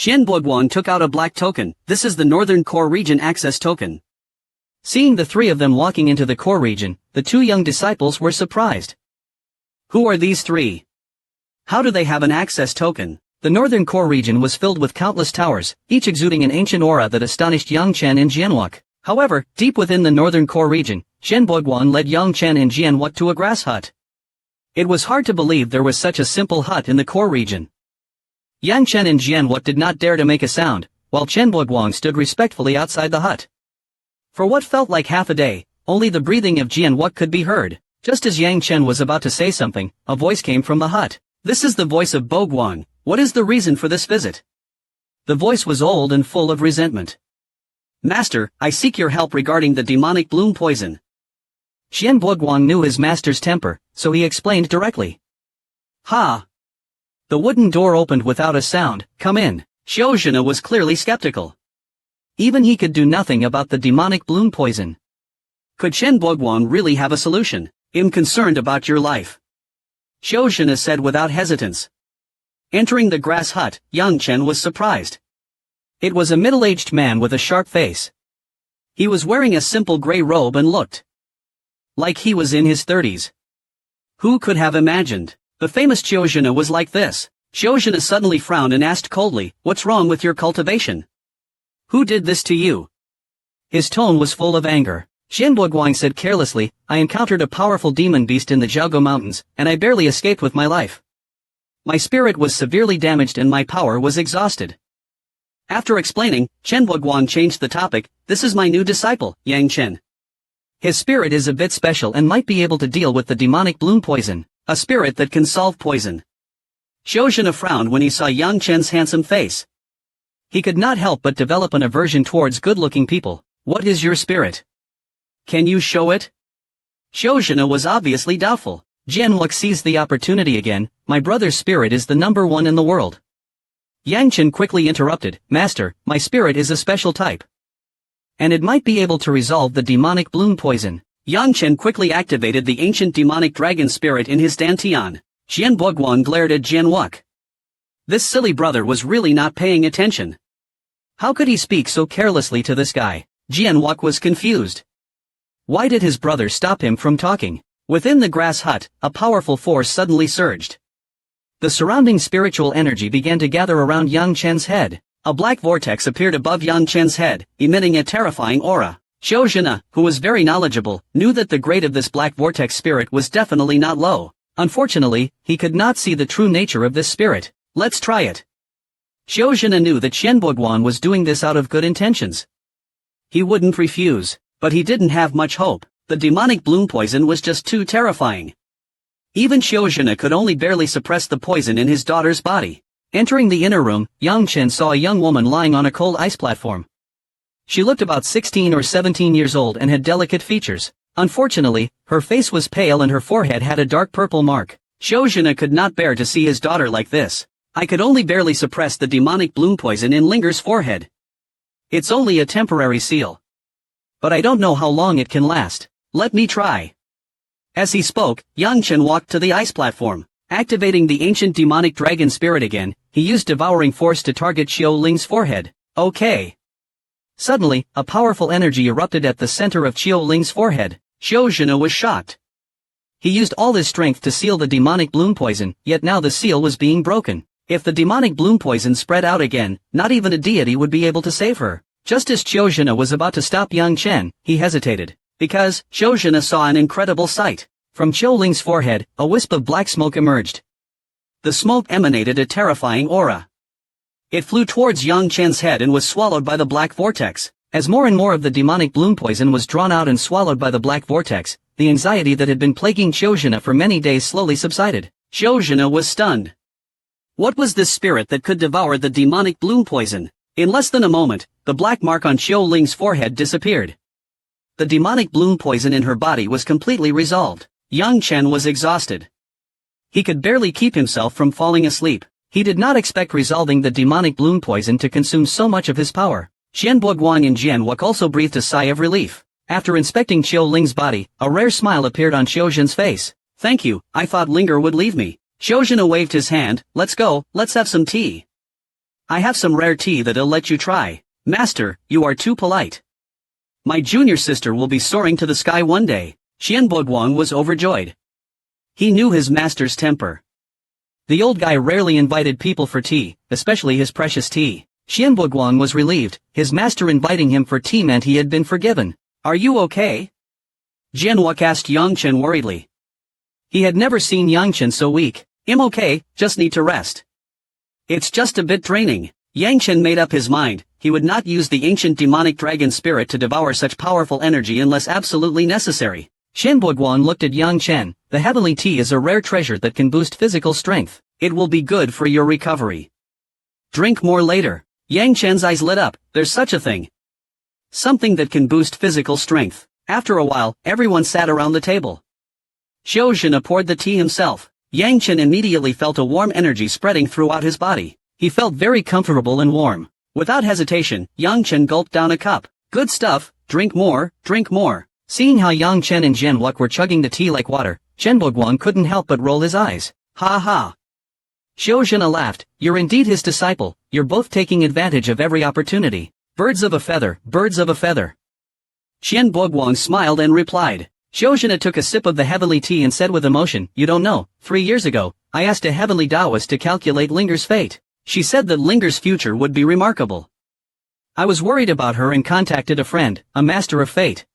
Xian Boguang took out a black token. This is the Northern Core Region access token. Seeing the three of them walking into the core region, the two young disciples were surprised. Who are these three? How do they have an access token? The Northern Core region was filled with countless towers, each exuding an ancient aura that astonished Yang Chen and Jianwok. However, deep within the Northern Core region, Xian Boguang led Yang Chen and Jianwok to a grass hut. It was hard to believe there was such a simple hut in the core region. Yang Chen and Jianwok did not dare to make a sound, while Xian Boguang stood respectfully outside the hut. For what felt like half a day, only the breathing of Jianwok could be heard. Just as Yang Chen was about to say something, a voice came from the hut. This is the voice of Boguang. What is the reason for this visit? The voice was old and full of resentment. Master, I seek your help regarding the demonic bloom poison. Xian Boguang knew his master's temper, so he explained directly. Ha! The wooden door opened without a sound. Come in. Xiao Zhina was clearly skeptical. Even he could do nothing about the demonic bloom poison. Could Xian Boguang really have a solution? I'm concerned about your life. Xiao Zhina said without hesitance. Entering the grass hut, Yang Chen was surprised. It was a middle-aged man with a sharp face. He was wearing a simple gray robe and looked like he was in his 30s. Who could have imagined? The famous Xiao Zhina was like this. Xiao Zhina suddenly frowned and asked coldly, "What's wrong with your cultivation? Who did this to you?" His tone was full of anger. Xian Boguang said carelessly, "I encountered a powerful demon beast in the Jiaogo Mountains, and I barely escaped with my life. My spirit was severely damaged and my power was exhausted." After explaining, Xian Boguang changed the topic. "This is my new disciple, Yang Chen. His spirit is a bit special and might be able to deal with the demonic bloom poison. A spirit that can solve poison." Xiao Zhina frowned when he saw Yang Chen's handsome face. He could not help but develop an aversion towards good-looking people. "What is your spirit? Can you show it?" Xiao Zhina was obviously doubtful. Jianwok seized the opportunity again. "My brother's spirit is the #1 in the world." Yang Chen quickly interrupted, "Master, my spirit is a special type. And it might be able to resolve the demonic bloom poison." Yang Chen quickly activated the ancient demonic dragon spirit in his dantian. Xian Boguang glared at Jianwok. This silly brother was really not paying attention. How could he speak so carelessly to this guy? Jianwok was confused. Why did his brother stop him from talking? Within the grass hut, a powerful force suddenly surged. The surrounding spiritual energy began to gather around Yang Chen's head. A black vortex appeared above Yang Chen's head, emitting a terrifying aura. Xiao Zhina, who was very knowledgeable, knew that the grade of this black vortex spirit was definitely not low. Unfortunately, he could not see the true nature of this spirit. Let's try it. Xiao Zhina knew that Xian Boguang was doing this out of good intentions. He wouldn't refuse, but he didn't have much hope. The demonic bloom poison was just too terrifying. Even Xiao Zhina could only barely suppress the poison in his daughter's body. Entering the inner room, Yang Chen saw a young woman lying on a cold ice platform. She looked about 16 or 17 years old and had delicate features. Unfortunately, her face was pale and her forehead had a dark purple mark. Xiao Zhina could not bear to see his daughter like this. "I could only barely suppress the demonic bloom poison in Linger's forehead. It's only a temporary seal. But I don't know how long it can last. Let me try." As he spoke, Yang Chen walked to the ice platform. Activating the ancient demonic dragon spirit again, he used devouring force to target Xiao Ling's forehead. Okay. Suddenly, a powerful energy erupted at the center of Xiao Ling's forehead. Xiao Zhina was shocked. He used all his strength to seal the demonic bloom poison, yet now the seal was being broken. If the demonic bloom poison spread out again, not even a deity would be able to save her. Just as Xiao Zhina was about to stop Yang Chen, he hesitated. Because, Xiao Zhina saw an incredible sight. From Xiao Ling's forehead, a wisp of black smoke emerged. The smoke emanated a terrifying aura. It flew towards Yang Chen's head and was swallowed by the black vortex. As more and more of the demonic bloom poison was drawn out and swallowed by the black vortex, the anxiety that had been plaguing Xiao Zhina for many days slowly subsided. Xiao Zhina was stunned. What was this spirit that could devour the demonic bloom poison? In less than a moment, the black mark on Xiao Ling's forehead disappeared. The demonic bloom poison in her body was completely resolved. Yang Chen was exhausted. He could barely keep himself from falling asleep. He did not expect resolving the demonic bloom poison to consume so much of his power. Xian Boguang and Jianwok also breathed a sigh of relief. After inspecting Xiao Ling's body, a rare smile appeared on Xiao Zhin's face. "Thank you, I thought Linger would leave me." Xiao Zhin waved his hand. "Let's go, let's have some tea." I have some rare tea that I'll let you try. Master, you are too polite. My junior sister will be soaring to the sky one day. Qian Boguang was overjoyed. He knew his master's temper. The old guy rarely invited people for tea, especially his precious tea. Qian Boguang was relieved. His master inviting him for tea meant he had been forgiven. Are you okay? Jianwuk asked Yang Chen worriedly. He had never seen Yang Chen so weak. I'm okay, just need to rest. It's just a bit draining. Yang Chen made up his mind. He would not use the ancient demonic dragon spirit to devour such powerful energy unless absolutely necessary. Qian Boguang looked at Yang Chen. The heavenly tea is a rare treasure that can boost physical strength. It will be good for your recovery. Drink more later. Yang Chen's eyes lit up. There's such a thing. Something that can boost physical strength. After a while, everyone sat around the table. Xiao Zhina poured the tea himself. Yang Chen immediately felt a warm energy spreading throughout his body. He felt very comfortable and warm. Without hesitation, Yang Chen gulped down a cup. Good stuff, drink more, drink more. Seeing how Yang Chen and Jianwuk were chugging the tea like water, Qian Boguang couldn't help but roll his eyes. Ha ha. Xiao Zhina laughed. You're indeed his disciple. You're both taking advantage of every opportunity. Birds of a feather, birds of a feather. Qian Boguang smiled and replied. Xiao Zhina took a sip of the heavenly tea and said with emotion, you don't know, 3 years ago, I asked a heavenly Taoist to calculate Linger's fate. She said that Linger's future would be remarkable. I was worried about her and contacted a friend, a master of fate.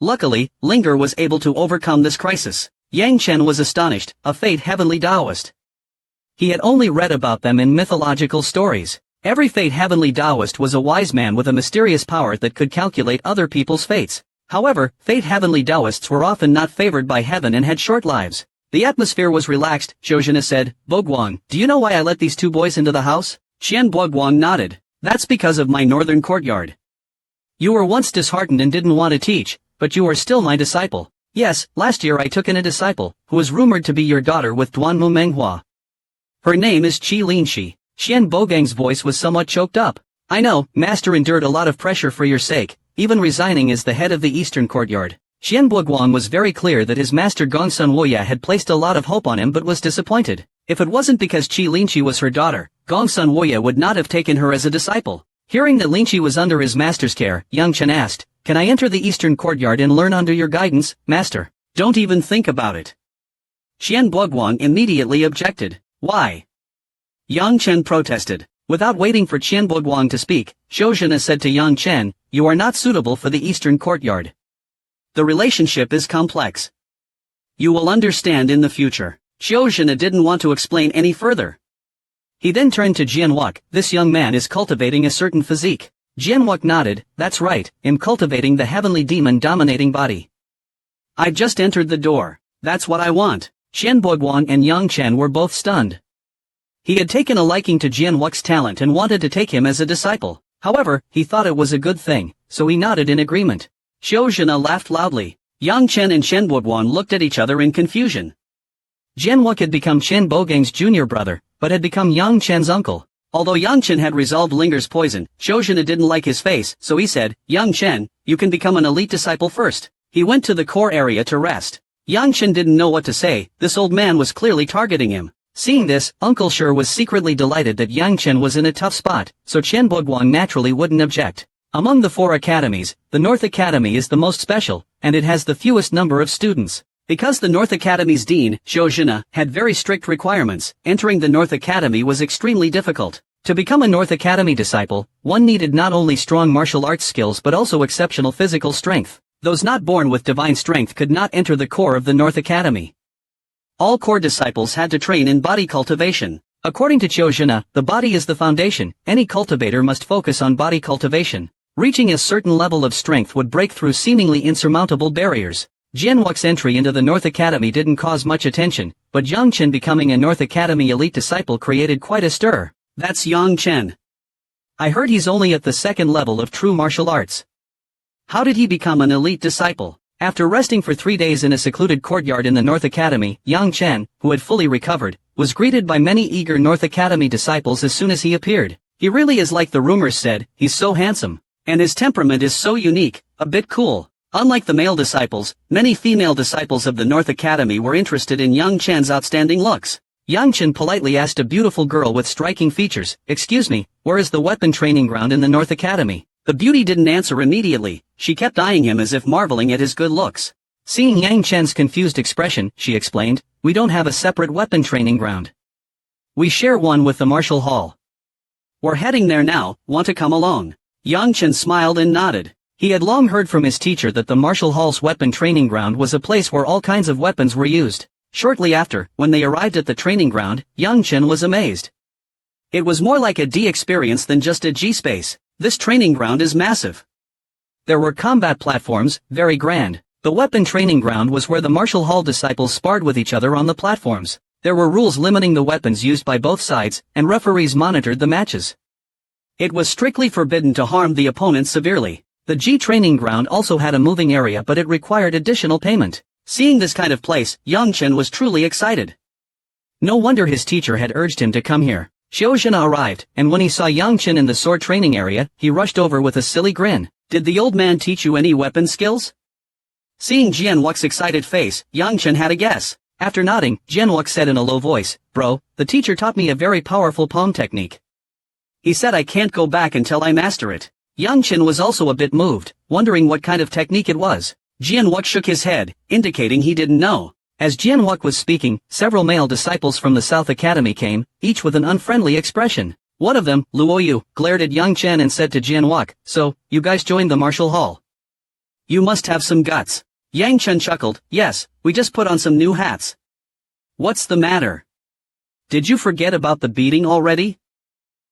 Luckily, Linger was able to overcome this crisis. Yang Chen was astonished, a fate heavenly Taoist. He had only read about them in mythological stories. Every fate heavenly Taoist was a wise man with a mysterious power that could calculate other people's fates. However, fate heavenly Taoists were often not favored by heaven and had short lives. The atmosphere was relaxed. Xiao Zhina said, Boguang, do you know why I let these two boys into the house? Qian Boguang nodded. That's because of my northern courtyard. You were once disheartened and didn't want to teach, but you are still my disciple. Yes, last year I took in a disciple, who was rumored to be your daughter with Duanmu Menghua. Her name is Qi Linxi. Qian Boguang's voice was somewhat choked up. I know, Master endured a lot of pressure for your sake, even resigning as the head of the eastern courtyard. Qian Boguang was very clear that his master Gongsun Woya had placed a lot of hope on him but was disappointed. If it wasn't because Qi Linxi was her daughter, Gongsun Woya would not have taken her as a disciple. Hearing that Linxi was under his master's care, Yang Chen asked, can I enter the eastern courtyard and learn under your guidance, master? Don't even think about it. Qian Boguang immediately objected. Why? Yang Chen protested. Without waiting for Qian Boguang to speak, Xiao Zhina said to Yang Chen, you are not suitable for the eastern courtyard. The relationship is complex. You will understand in the future. Xiao Zhina didn't want to explain any further. He then turned to Jianwuk. This young man is cultivating a certain physique. Jianwuk nodded. That's right, I'm cultivating the heavenly demon dominating body. I just entered the door. That's what I want. Qian Boguang and Yang Chen were both stunned. He had taken a liking to Jianwuk's talent and wanted to take him as a disciple. However, he thought it was a good thing, so he nodded in agreement. Xiao Zhina laughed loudly. Yang Chen and Qian Boguang looked at each other in confusion. Jianwuk had become Qian Boguang's junior brother, but had become Yang Chen's uncle. Although Yang Chen had resolved Linger's poison, Xiao Zhina didn't like his face, so he said, Yang Chen, you can become an elite disciple first. He went to the core area to rest. Yang Chen didn't know what to say. This old man was clearly targeting him. Seeing this, Uncle Sure was secretly delighted that Yang Chen was in a tough spot, so Qian Boguang naturally wouldn't object. Among the 4 academies, the North Academy is the most special, and it has the fewest number of students. Because the North Academy's dean, Xiao Zhina, had very strict requirements, entering the North Academy was extremely difficult. To become a North Academy disciple, one needed not only strong martial arts skills but also exceptional physical strength. Those not born with divine strength could not enter the core of the North Academy. All core disciples had to train in body cultivation. According to Xiao Zhina, the body is the foundation. Any cultivator must focus on body cultivation. Reaching a certain level of strength would break through seemingly insurmountable barriers. Jianwuk's entry into the North Academy didn't cause much attention, but Yang Chen becoming a North Academy elite disciple created quite a stir. That's Yang Chen. I heard he's only at the 2nd level of true martial arts. How did he become an elite disciple? After resting for 3 days in a secluded courtyard in the North Academy, Yang Chen, who had fully recovered, was greeted by many eager North Academy disciples as soon as he appeared. He really is like the rumors said, he's so handsome. And his temperament is so unique, a bit cool. Unlike the male disciples, many female disciples of the North Academy were interested in Yang Chen's outstanding looks. Yang Chen politely asked a beautiful girl with striking features, "Excuse me, where is the weapon training ground in the North Academy?" The beauty didn't answer immediately, she kept eyeing him as if marveling at his good looks. Seeing Yang Chen's confused expression, she explained, "We don't have a separate weapon training ground. We share one with the Martial Hall. We're heading there now, want to come along?" Yang Chen smiled and nodded. He had long heard from his teacher that the Martial Hall's weapon training ground was a place where all kinds of weapons were used. Shortly after, when they arrived at the training ground, Yang Chen was amazed. It was more like a D experience than just a G space. This training ground is massive. There were combat platforms, very grand. The weapon training ground was where the Martial Hall disciples sparred with each other on the platforms. There were rules limiting the weapons used by both sides, and referees monitored the matches. It was strictly forbidden to harm the opponent severely. The G training ground also had a moving area, but it required additional payment. Seeing this kind of place, Yang Chen was truly excited. No wonder his teacher had urged him to come here. Xiaozhina arrived, and when he saw Yang Chen in the sword training area, he rushed over with a silly grin. "Did the old man teach you any weapon skills?" Seeing Jianwu's excited face, Yang Chen had a guess. After nodding, Jianwu said in a low voice, "Bro, the teacher taught me a very powerful palm technique. He said I can't go back until I master it." Yang Chen was also a bit moved, wondering what kind of technique it was. Jianwu shook his head, indicating he didn't know. As Jianwu was speaking, several male disciples from the South Academy came, each with an unfriendly expression. One of them, Luoyu, glared at Yang Chen and said to Jianwu, "So, you guys joined the Martial Hall? You must have some guts." Yang Chen chuckled, "Yes, we just put on some new hats." "What's the matter? Did you forget about the beating already?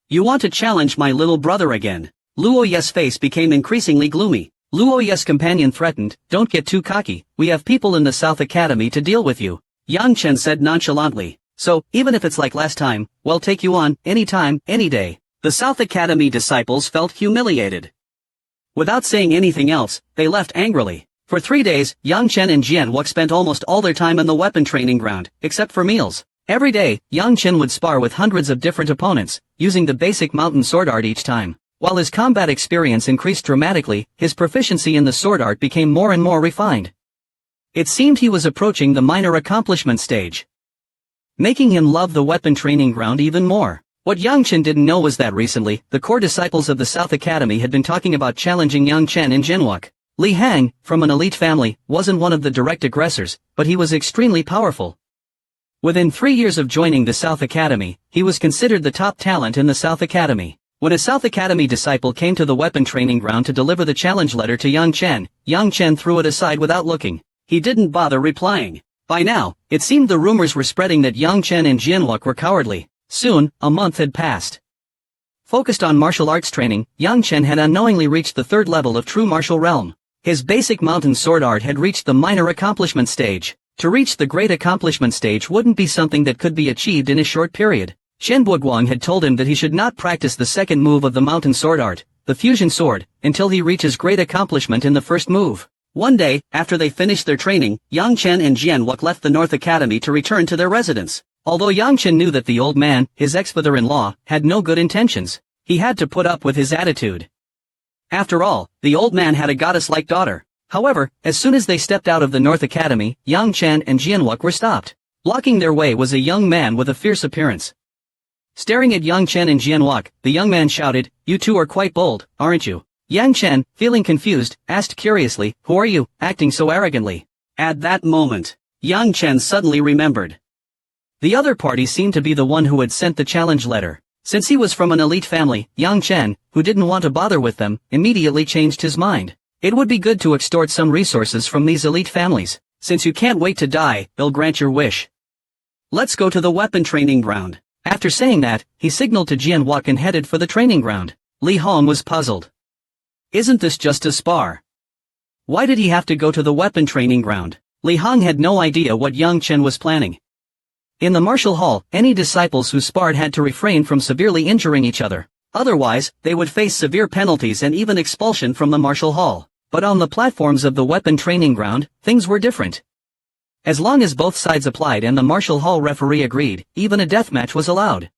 You want to challenge my little brother again?" Luoyu's face became increasingly gloomy. Luoyu's companion threatened, "Don't get too cocky, we have people in the South Academy to deal with you." Yang Chen said nonchalantly, "So, even if it's like last time, we'll take you on, anytime, any day." The South Academy disciples felt humiliated. Without saying anything else, they left angrily. For 3 days, Yang Chen and Jianwu spent almost all their time in the weapon training ground, except for meals. Every day, Yang Chen would spar with hundreds of different opponents, using the basic mountain sword art each time. While his combat experience increased dramatically, his proficiency in the sword art became more and more refined. It seemed he was approaching the minor accomplishment stage, making him love the weapon training ground even more. What Yang Chen didn't know was that recently, the core disciples of the South Academy had been talking about challenging Yang Chen in Jianwu. Li Hang, from an elite family, wasn't one of the direct aggressors, but he was extremely powerful. Within 3 years of joining the South Academy, he was considered the top talent in the South Academy. When a South Academy disciple came to the weapon training ground to deliver the challenge letter to Yang Chen threw it aside without looking. He didn't bother replying. By now, it seemed the rumors were spreading that Yang Chen and Jianwu were cowardly. Soon, a month had passed. Focused on martial arts training, Yang Chen had unknowingly reached the 3rd level of true martial realm. His basic mountain sword art had reached the minor accomplishment stage. To reach the great accomplishment stage wouldn't be something that could be achieved in a short period. Shen Buguang had told him that he should not practice the second move of the mountain sword art, the fusion sword, until he reaches great accomplishment in the first move. One day, after they finished their training, Yang Chen and Jianwu left the North Academy to return to their residence. Although Yang Chen knew that the old man, his ex-father-in-law, had no good intentions, he had to put up with his attitude. After all, the old man had a goddess-like daughter. However, as soon as they stepped out of the North Academy, Yang Chen and Jianwu were stopped. Blocking their way was a young man with a fierce appearance. Staring at Yang Chen and Jianwu, the young man shouted, "You two are quite bold, aren't you?" Yang Chen, feeling confused, asked curiously, "Who are you, acting so arrogantly?" At that moment, Yang Chen suddenly remembered. The other party seemed to be the one who had sent the challenge letter. Since he was from an elite family, Yang Chen, who didn't want to bother with them, immediately changed his mind. It would be good to extort some resources from these elite families. Since you can't wait to die, they'll grant your wish. Let's go to the weapon training ground. After saying that, he signaled to Jianwu and headed for the training ground. Li Hong was puzzled. Isn't this just a spar? Why did he have to go to the weapon training ground? Li Hong had no idea what Yang Chen was planning. In the martial hall, any disciples who sparred had to refrain from severely injuring each other. Otherwise, they would face severe penalties and even expulsion from the martial hall. But on the platforms of the weapon training ground, things were different. As long as both sides applied and the martial hall referee agreed, even a deathmatch was allowed.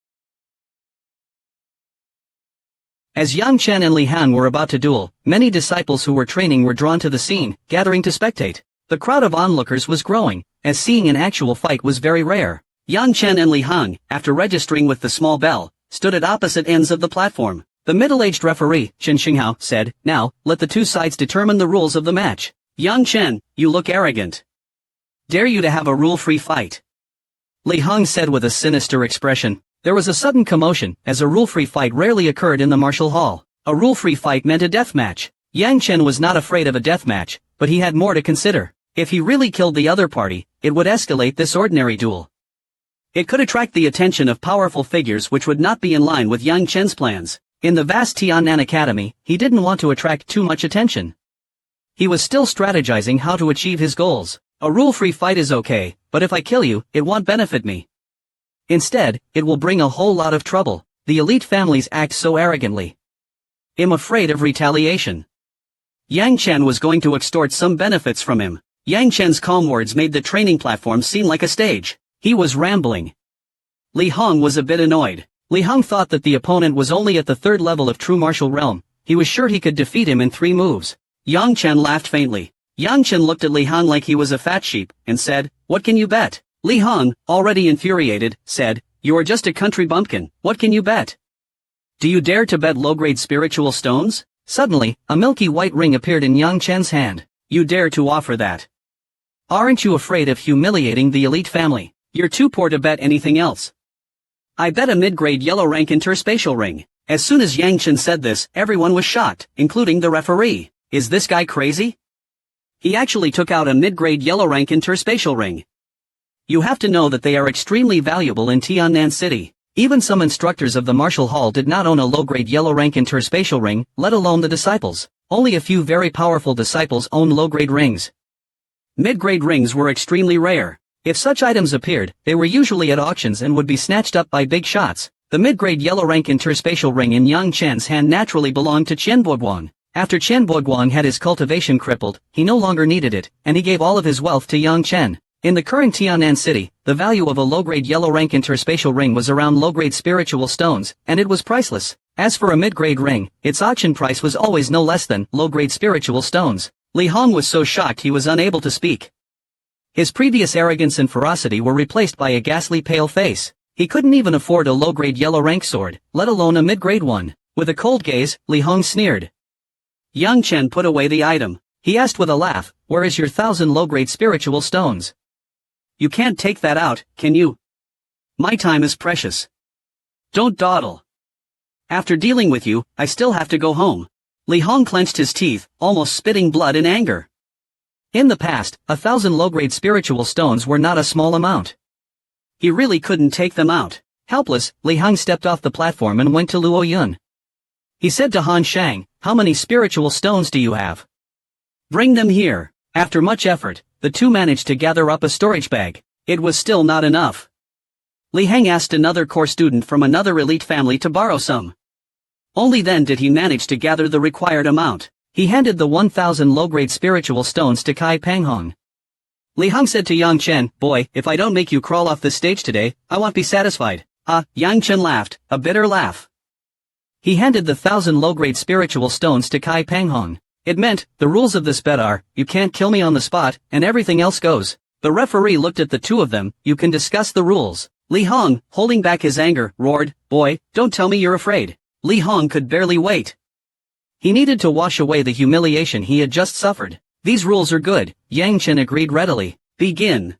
As Yang Chen and Li Han were about to duel, many disciples who were training were drawn to the scene, gathering to spectate. The crowd of onlookers was growing, as seeing an actual fight was very rare. Yang Chen and Li Hong, after registering with the small bell, stood at opposite ends of the platform. The middle-aged referee, Chen Xinghao, said, "Now, let the two sides determine the rules of the match." Yang Chen, you look arrogant. Dare you to have a rule-free fight? Li Hong said with a sinister expression. There was a sudden commotion, as a rule-free fight rarely occurred in the martial hall. A rule-free fight meant a death match. Yang Chen was not afraid of a death match, but he had more to consider. If he really killed the other party, it would escalate this ordinary duel. It could attract the attention of powerful figures which would not be in line with Yang Chen's plans. In the vast Tiannan Academy, he didn't want to attract too much attention. He was still strategizing how to achieve his goals. A rule-free fight is okay, but if I kill you, it won't benefit me. Instead, it will bring a whole lot of trouble. The elite families act so arrogantly. I'm afraid of retaliation. Yang Chen was going to extort some benefits from him. Yang Chen's calm words made the training platform seem like a stage. He was rambling. Li Hong was a bit annoyed. Li Hong thought that the opponent was only at the third level of true martial realm. He was sure he could defeat him in 3 moves. Yang Chen laughed faintly. Yang Chen looked at Li Hong like he was a fat sheep, and said, "What can you bet?" Li Hong, already infuriated, said, "You are just a country bumpkin, what can you bet? Do you dare to bet low-grade spiritual stones?" Suddenly, a milky white ring appeared in Yang Chen's hand. "You dare to offer that? Aren't you afraid of humiliating the elite family? You're too poor to bet anything else." "I bet a mid-grade yellow rank interspatial ring." As soon as Yang Chen said this, everyone was shocked, including the referee. Is this guy crazy? He actually took out a mid-grade yellow rank interspatial ring. You have to know that they are extremely valuable in Tiannan City. Even some instructors of the martial hall did not own a low-grade yellow rank interspatial ring, let alone the disciples. Only a few very powerful disciples own low-grade rings. Mid-grade rings were extremely rare. If such items appeared, they were usually at auctions and would be snatched up by big shots. The mid-grade yellow rank interspatial ring in Yang Chen's hand naturally belonged to Chen Boguang. After Chen Boguang had his cultivation crippled, he no longer needed it, and he gave all of his wealth to Yang Chen. In the current Tiannan City, the value of a low-grade yellow rank interspatial ring was around low-grade spiritual stones, and it was priceless. As for a mid-grade ring, its auction price was always no less than low-grade spiritual stones. Li Hong was so shocked he was unable to speak. His previous arrogance and ferocity were replaced by a ghastly pale face. He couldn't even afford a low-grade yellow rank sword, let alone a mid-grade one. With a cold gaze, Li Hong sneered. Yang Chen put away the item. He asked with a laugh, "Where is your 1,000 low-grade spiritual stones? You can't take that out, can you? My time is precious. Don't dawdle. After dealing with you, I still have to go home." Li Hong clenched his teeth, almost spitting blood in anger. In the past, 1,000 low-grade spiritual stones were not a small amount. He really couldn't take them out. Helpless, Li Hong stepped off the platform and went to Luo Yun. He said to Han Shang, "How many spiritual stones do you have? Bring them here." After much effort, the two managed to gather up a storage bag. It was still not enough. Li Hong asked another core student from another elite family to borrow some. Only then did he manage to gather the required amount. He handed the 1,000 low-grade spiritual stones to Kai Panghong. Li Hong said to Yang Chen, "Boy, if I don't make you crawl off this stage today, I won't be satisfied." Yang Chen laughed, a bitter laugh. He handed the 1,000 low-grade spiritual stones to Kai Panghong. It meant, the rules of this bet are, you can't kill me on the spot, and everything else goes. The referee looked at the two of them, "You can discuss the rules." Li Hong, holding back his anger, roared, "Boy, don't tell me you're afraid." Li Hong could barely wait. He needed to wash away the humiliation he had just suffered. "These rules are good," Yang Chen agreed readily. "Begin."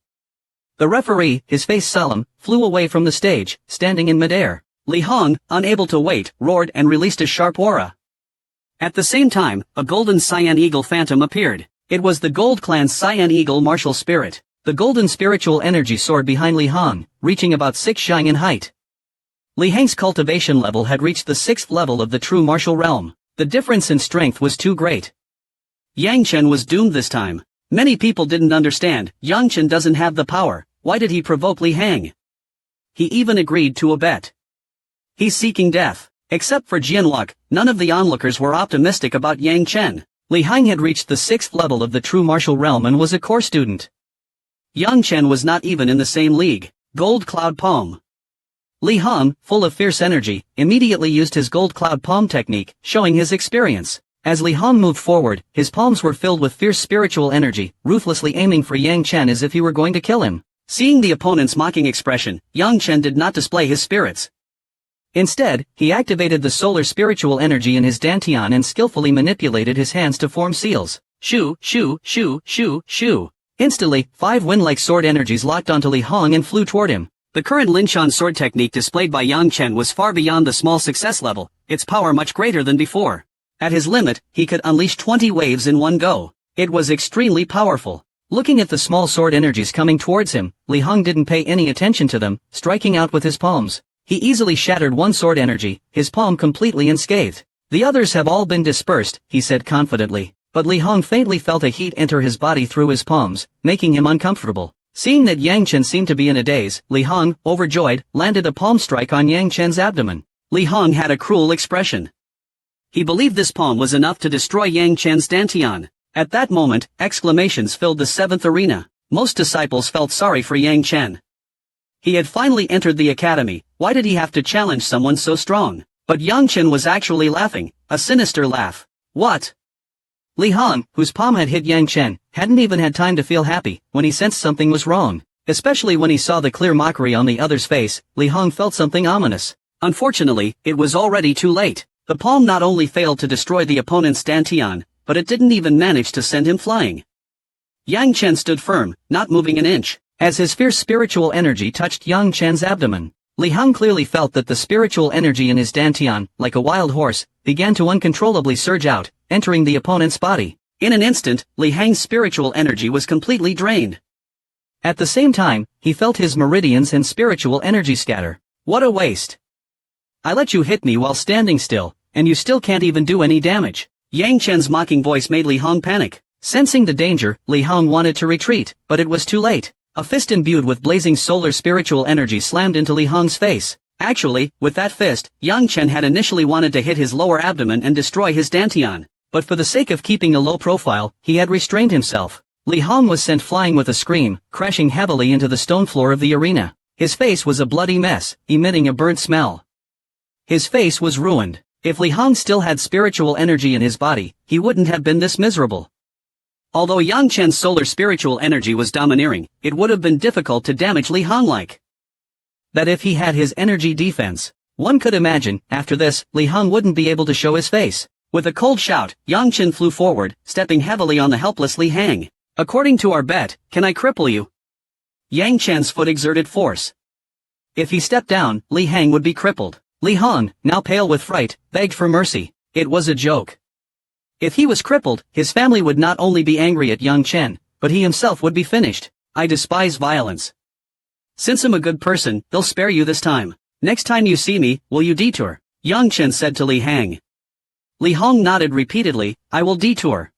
The referee, his face solemn, flew away from the stage, standing in midair. Li Hong, unable to wait, roared and released a sharp aura. At the same time, a golden cyan eagle phantom appeared. It was the Gold Clan's cyan eagle martial spirit. The golden spiritual energy soared behind Li Hong, reaching about 6 shang in height. Li Hong's cultivation level had reached the 6th level of the true martial realm. The difference in strength was too great. Yang Chen was doomed this time. Many people didn't understand, Yang Chen doesn't have the power, why did he provoke Li Hong? He even agreed to a bet. He's seeking death. Except for Jianluck, none of the onlookers were optimistic about Yang Chen. Li Hong had reached the 6th level of the true martial realm and was a core student. Yang Chen was not even in the same league. Gold Cloud Palm. Li Hong, full of fierce energy, immediately used his Gold Cloud Palm technique, showing his experience. As Li Hong moved forward, his palms were filled with fierce spiritual energy, ruthlessly aiming for Yang Chen as if he were going to kill him. Seeing the opponent's mocking expression, Yang Chen did not display his spirits. Instead, he activated the solar spiritual energy in his dantian and skillfully manipulated his hands to form seals. Shoo, shoo, shoo, shoo, shoo. Instantly, 5 wind-like sword energies locked onto Li Hong and flew toward him. The current Linshan sword technique displayed by Yang Chen was far beyond the small success level, its power much greater than before. At his limit, he could unleash 20 waves in one go. It was extremely powerful. Looking at the small sword energies coming towards him, Li Hong didn't pay any attention to them, striking out with his palms. He easily shattered one sword energy, his palm completely unscathed. The others have all been dispersed, he said confidently, but Li Hong faintly felt a heat enter his body through his palms, making him uncomfortable. Seeing that Yang Chen seemed to be in a daze, Li Hong, overjoyed, landed a palm strike on Yang Chen's abdomen. Li Hong had a cruel expression. He believed this palm was enough to destroy Yang Chen's dantian. At that moment, exclamations filled the 7th arena. Most disciples felt sorry for Yang Chen. He had finally entered the academy, why did he have to challenge someone so strong? But Yang Chen was actually laughing, a sinister laugh. What? Li Hong, whose palm had hit Yang Chen, hadn't even had time to feel happy when he sensed something was wrong. Especially when he saw the clear mockery on the other's face, Li Hong felt something ominous. Unfortunately, it was already too late. The palm not only failed to destroy the opponent's dantian, but it didn't even manage to send him flying. Yang Chen stood firm, not moving an inch. As his fierce spiritual energy touched Yang Chen's abdomen, Li Hong clearly felt that the spiritual energy in his dantian, like a wild horse, began to uncontrollably surge out, entering the opponent's body. In an instant, Li Hong's spiritual energy was completely drained. At the same time, he felt his meridians and spiritual energy scatter. What a waste! I let you hit me while standing still, and you still can't even do any damage. Yang Chen's mocking voice made Li Hong panic. Sensing the danger, Li Hong wanted to retreat, but it was too late. A fist imbued with blazing solar spiritual energy slammed into Li Hong's face. Actually, with that fist, Yang Chen had initially wanted to hit his lower abdomen and destroy his dantian. But for the sake of keeping a low profile, he had restrained himself. Li Hong was sent flying with a scream, crashing heavily into the stone floor of the arena. His face was a bloody mess, emitting a burnt smell. His face was ruined. If Li Hong still had spiritual energy in his body, he wouldn't have been this miserable. Although Yang Chen's solar spiritual energy was domineering, it would have been difficult to damage Li Hong like that if he had his energy defense. One could imagine, after this, Li Hong wouldn't be able to show his face. With a cold shout, Yang Chen flew forward, stepping heavily on the helpless Li Hong. According to our bet, can I cripple you? Yang Chen's foot exerted force. If he stepped down, Li Hong would be crippled. Li Hong, now pale with fright, begged for mercy. It was a joke. If he was crippled, his family would not only be angry at Yang Chen, but he himself would be finished. I despise violence. Since I'm a good person, they'll spare you this time. Next time you see me, will you detour? Yang Chen said to Li Hong. Li Hong nodded repeatedly, I will detour.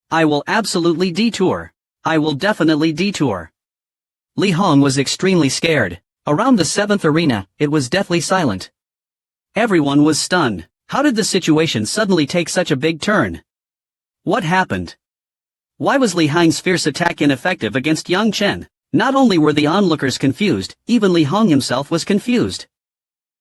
I will absolutely detour. I will definitely detour. Li Hong was extremely scared. Around the 7th arena, it was deathly silent. Everyone was stunned. How did the situation suddenly take such a big turn? What happened? Why was Li Hong's fierce attack ineffective against Yang Chen? Not only were the onlookers confused, even Li Hong himself was confused.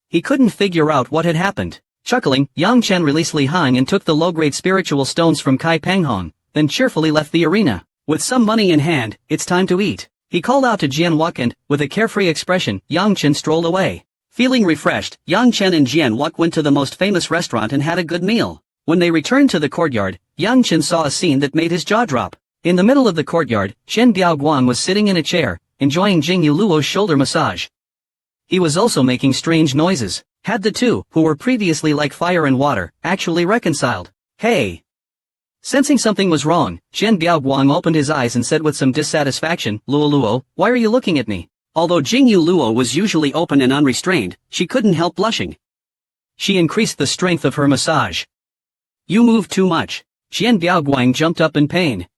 He couldn't figure out what had happened. Chuckling, Yang Chen released Li Hong and took the low-grade spiritual stones from Kai Panghong, then cheerfully left the arena. With some money in hand, it's time to eat. He called out to Jian Wuk and, with a carefree expression, Yang Chen strolled away. Feeling refreshed, Yang Chen and Jian Wuk went to the most famous restaurant and had a good meal. When they returned to the courtyard, Yang Chen saw a scene that made his jaw drop. In the middle of the courtyard, Shen Biaoguang was sitting in a chair, enjoying Jing Yuluo's shoulder massage. He was also making strange noises. Had the two, who were previously like fire and water, actually reconciled? Hey! Sensing something was wrong, Shen Biaoguang opened his eyes and said with some dissatisfaction, Luo, why are you looking at me? Although Jing Yuluo was usually open and unrestrained, she couldn't help blushing. She increased the strength of her massage. You move too much. Xian Biaoguang jumped up in pain.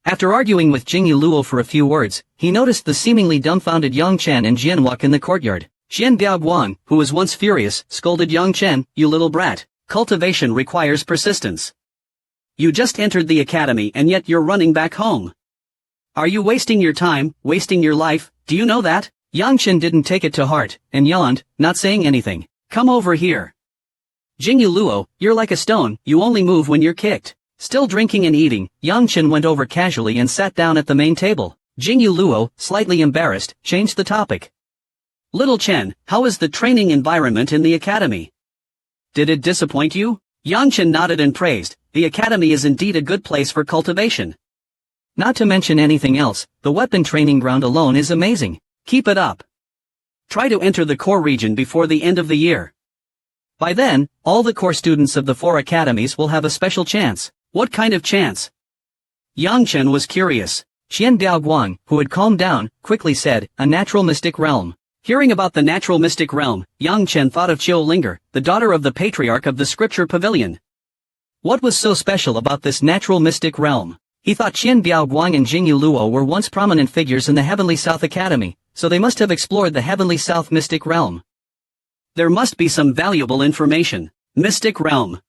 After arguing with Jing Yuluo for a few words, he noticed the seemingly dumbfounded Yang Chen and Jian Wuk in the courtyard. Xian Biaoguang, who was once furious, scolded Yang Chen, you little brat. Cultivation requires persistence. You just entered the academy and yet you're running back home. Are you wasting your time, wasting your life? Do you know that? Yang Chen didn't take it to heart, and yawned, not saying anything. Come over here. Jing Yuluo, you're like a stone, you only move when you're kicked. Still drinking and eating, Yang Chen went over casually and sat down at the main table. Jingyu Luo, slightly embarrassed, changed the topic. Little Chen, how is the training environment in the academy? Did it disappoint you? Yang Chen nodded and praised, the academy is indeed a good place for cultivation. Not to mention anything else, the weapon training ground alone is amazing. Keep it up. Try to enter the core region before the end of the year. By then, all the core students of the 4 academies will have a special chance. What kind of chance? Yang Chen was curious. Qian Daoguang, who had calmed down, quickly said, a natural mystic realm. Hearing about the natural mystic realm, Yang Chen thought of Qiu Linger, the daughter of the patriarch of the scripture pavilion. What was so special about this natural mystic realm? He thought Qian Daoguang and Jingyu Luo were once prominent figures in the Heavenly South Academy, so they must have explored the Heavenly South mystic realm. There must be some valuable information. Mystic realm.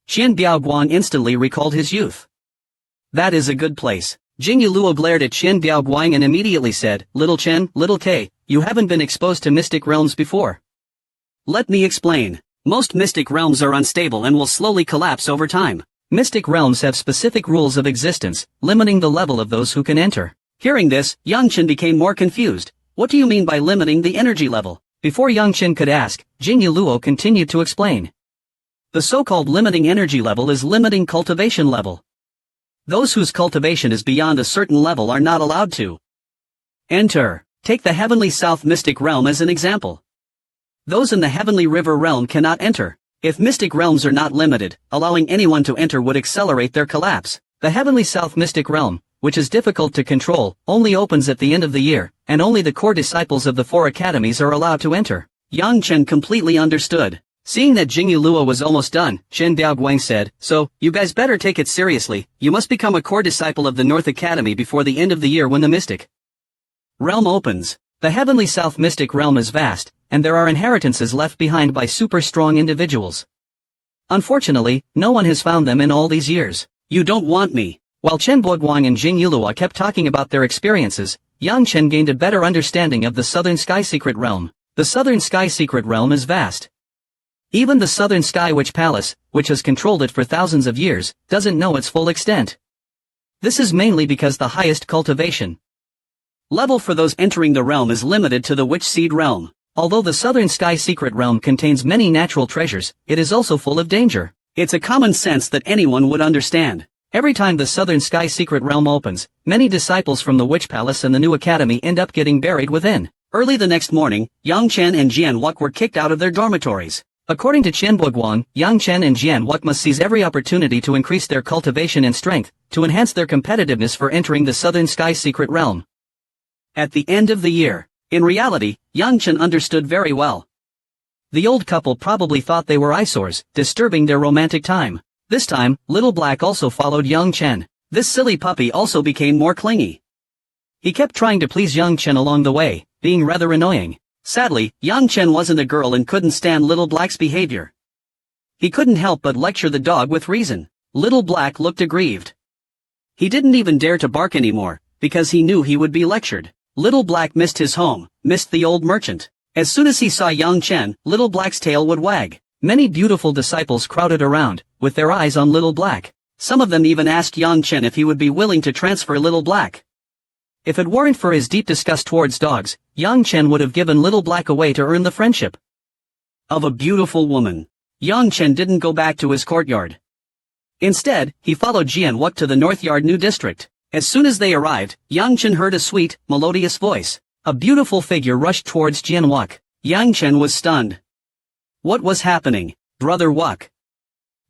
Qian Daoguang instantly recalled his youth. That is a good place. Jingyu Luo glared at Qian Daoguang and immediately said, Little Chen, Little K, you haven't been exposed to mystic realms before. Let me explain. Most mystic realms are unstable and will slowly collapse over time. Mystic realms have specific rules of existence, limiting the level of those who can enter. Hearing this, Yang Chen became more confused. What do you mean by limiting the energy level? Before Yang Chen could ask, Jingyu Luo continued to explain. The so-called limiting energy level is limiting cultivation level. Those whose cultivation is beyond a certain level are not allowed to enter. Take the Heavenly South Mystic Realm as an example. Those in the Heavenly River Realm cannot enter. If mystic realms are not limited, allowing anyone to enter would accelerate their collapse. The Heavenly South Mystic Realm, which is difficult to control, only opens at the end of the year, and only the core disciples of the 4 academies are allowed to enter. Yang Chen completely understood. Seeing that Jingyu Luo was almost done, Qian Daoguang said, so, you guys better take it seriously, you must become a core disciple of the North Academy before the end of the year when the mystic realm opens. The Heavenly South Mystic Realm is vast, and there are inheritances left behind by super strong individuals. Unfortunately, no one has found them in all these years. You don't want me. While Chen Boguang and Jingyu Luo kept talking about their experiences, Yang Chen gained a better understanding of the Southern Sky Secret Realm. The Southern Sky Secret Realm is vast. Even the Southern Sky Witch Palace, which has controlled it for thousands of years, doesn't know its full extent. This is mainly because the highest cultivation level for those entering the realm is limited to the Witch Seed Realm. Although the Southern Sky Secret Realm contains many natural treasures, it is also full of danger. It's a common sense that anyone would understand. Every time the Southern Sky Secret Realm opens, many disciples from the Witch Palace and the new academy end up getting buried within. Early the next morning, Yang Chen and Jian Wuk were kicked out of their dormitories. According to Qian Boguang, Yang Chen and Jian Wuk must seize every opportunity to increase their cultivation and strength, to enhance their competitiveness for entering the Southern Sky Secret Realm at the end of the year. In reality, Yang Chen understood very well. The old couple probably thought they were eyesores, disturbing their romantic time. This time, Little Black also followed Yang Chen. This silly puppy also became more clingy. He kept trying to please Yang Chen along the way, being rather annoying. Sadly, Yang Chen wasn't a girl and couldn't stand Little Black's behavior. He couldn't help but lecture the dog with reason. Little Black looked aggrieved. He didn't even dare to bark anymore, because he knew he would be lectured. Little Black missed his home, missed the old merchant. As soon as he saw Yang Chen, Little Black's tail would wag. Many beautiful disciples crowded around, with their eyes on Little Black. Some of them even asked Yang Chen if he would be willing to transfer Little Black. If it weren't for his deep disgust towards dogs, Yang Chen would have given Little Black away to earn the friendship of a beautiful woman. Yang Chen didn't go back to his courtyard. Instead, he followed Jian Wuk to the North Yard New District. As soon as they arrived, Yang Chen heard a sweet, melodious voice. A beautiful figure rushed towards Jian Wuk. Yang Chen was stunned. What was happening, Brother Wuk?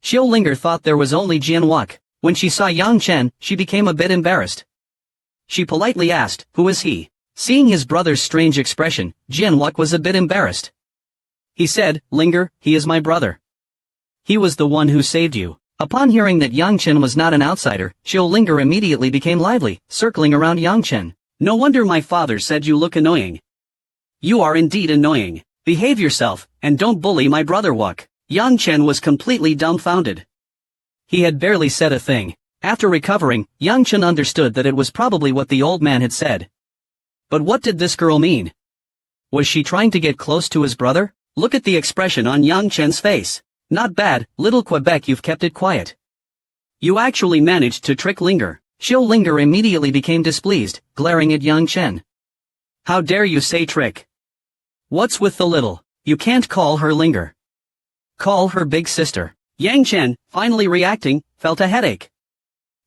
Qiu Linger thought there was only Jian Wuk. When she saw Yang Chen, she became a bit embarrassed. She politely asked, who is he? Seeing his brother's strange expression, Jian Wuk was a bit embarrassed. He said, Linger, he is my brother. He was the one who saved you. Upon hearing that Yang Chen was not an outsider, Qiu Linger immediately became lively, circling around Yang Chen. No wonder my father said you look annoying. You are indeed annoying. Behave yourself, and don't bully my brother Wuk. Yang Chen was completely dumbfounded. He had barely said a thing. After recovering, Yang Chen understood that it was probably what the old man had said. But what did this girl mean? Was she trying to get close to his brother? Look at the expression on Yang Chen's face. Not bad, little Quebec, you've kept it quiet. You actually managed to trick Linger. Xiu Linger immediately became displeased, glaring at Yang Chen. How dare you say trick? What's with the little? You can't call her Linger. Call her big sister. Yang Chen, finally reacting, felt a headache.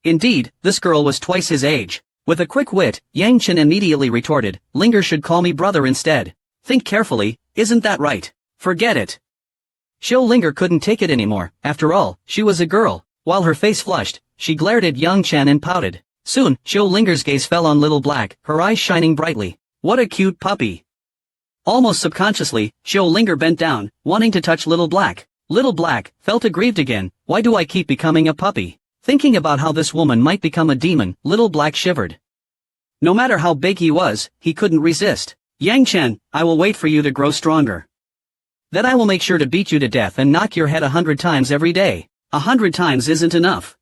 Indeed, this girl was twice his age. With a quick wit, Yang Chen immediately retorted, Linger should call me brother instead. Think carefully, isn't that right? Forget it. Xiu Linger couldn't take it anymore. After all, she was a girl. While her face flushed, she glared at Yang Chen and pouted. Soon, Xiu Linger's gaze fell on Little Black, her eyes shining brightly. What a cute puppy. Almost subconsciously, Xiu Linger bent down, wanting to touch Little Black. Little Black felt aggrieved again. Why do I keep becoming a puppy? Thinking about how this woman might become a demon, Little Black shivered. No matter how big he was, he couldn't resist. Yang Chen, I will wait for you to grow stronger. Then I will make sure to beat you to death and knock your head 100 times every day. 100 times isn't enough.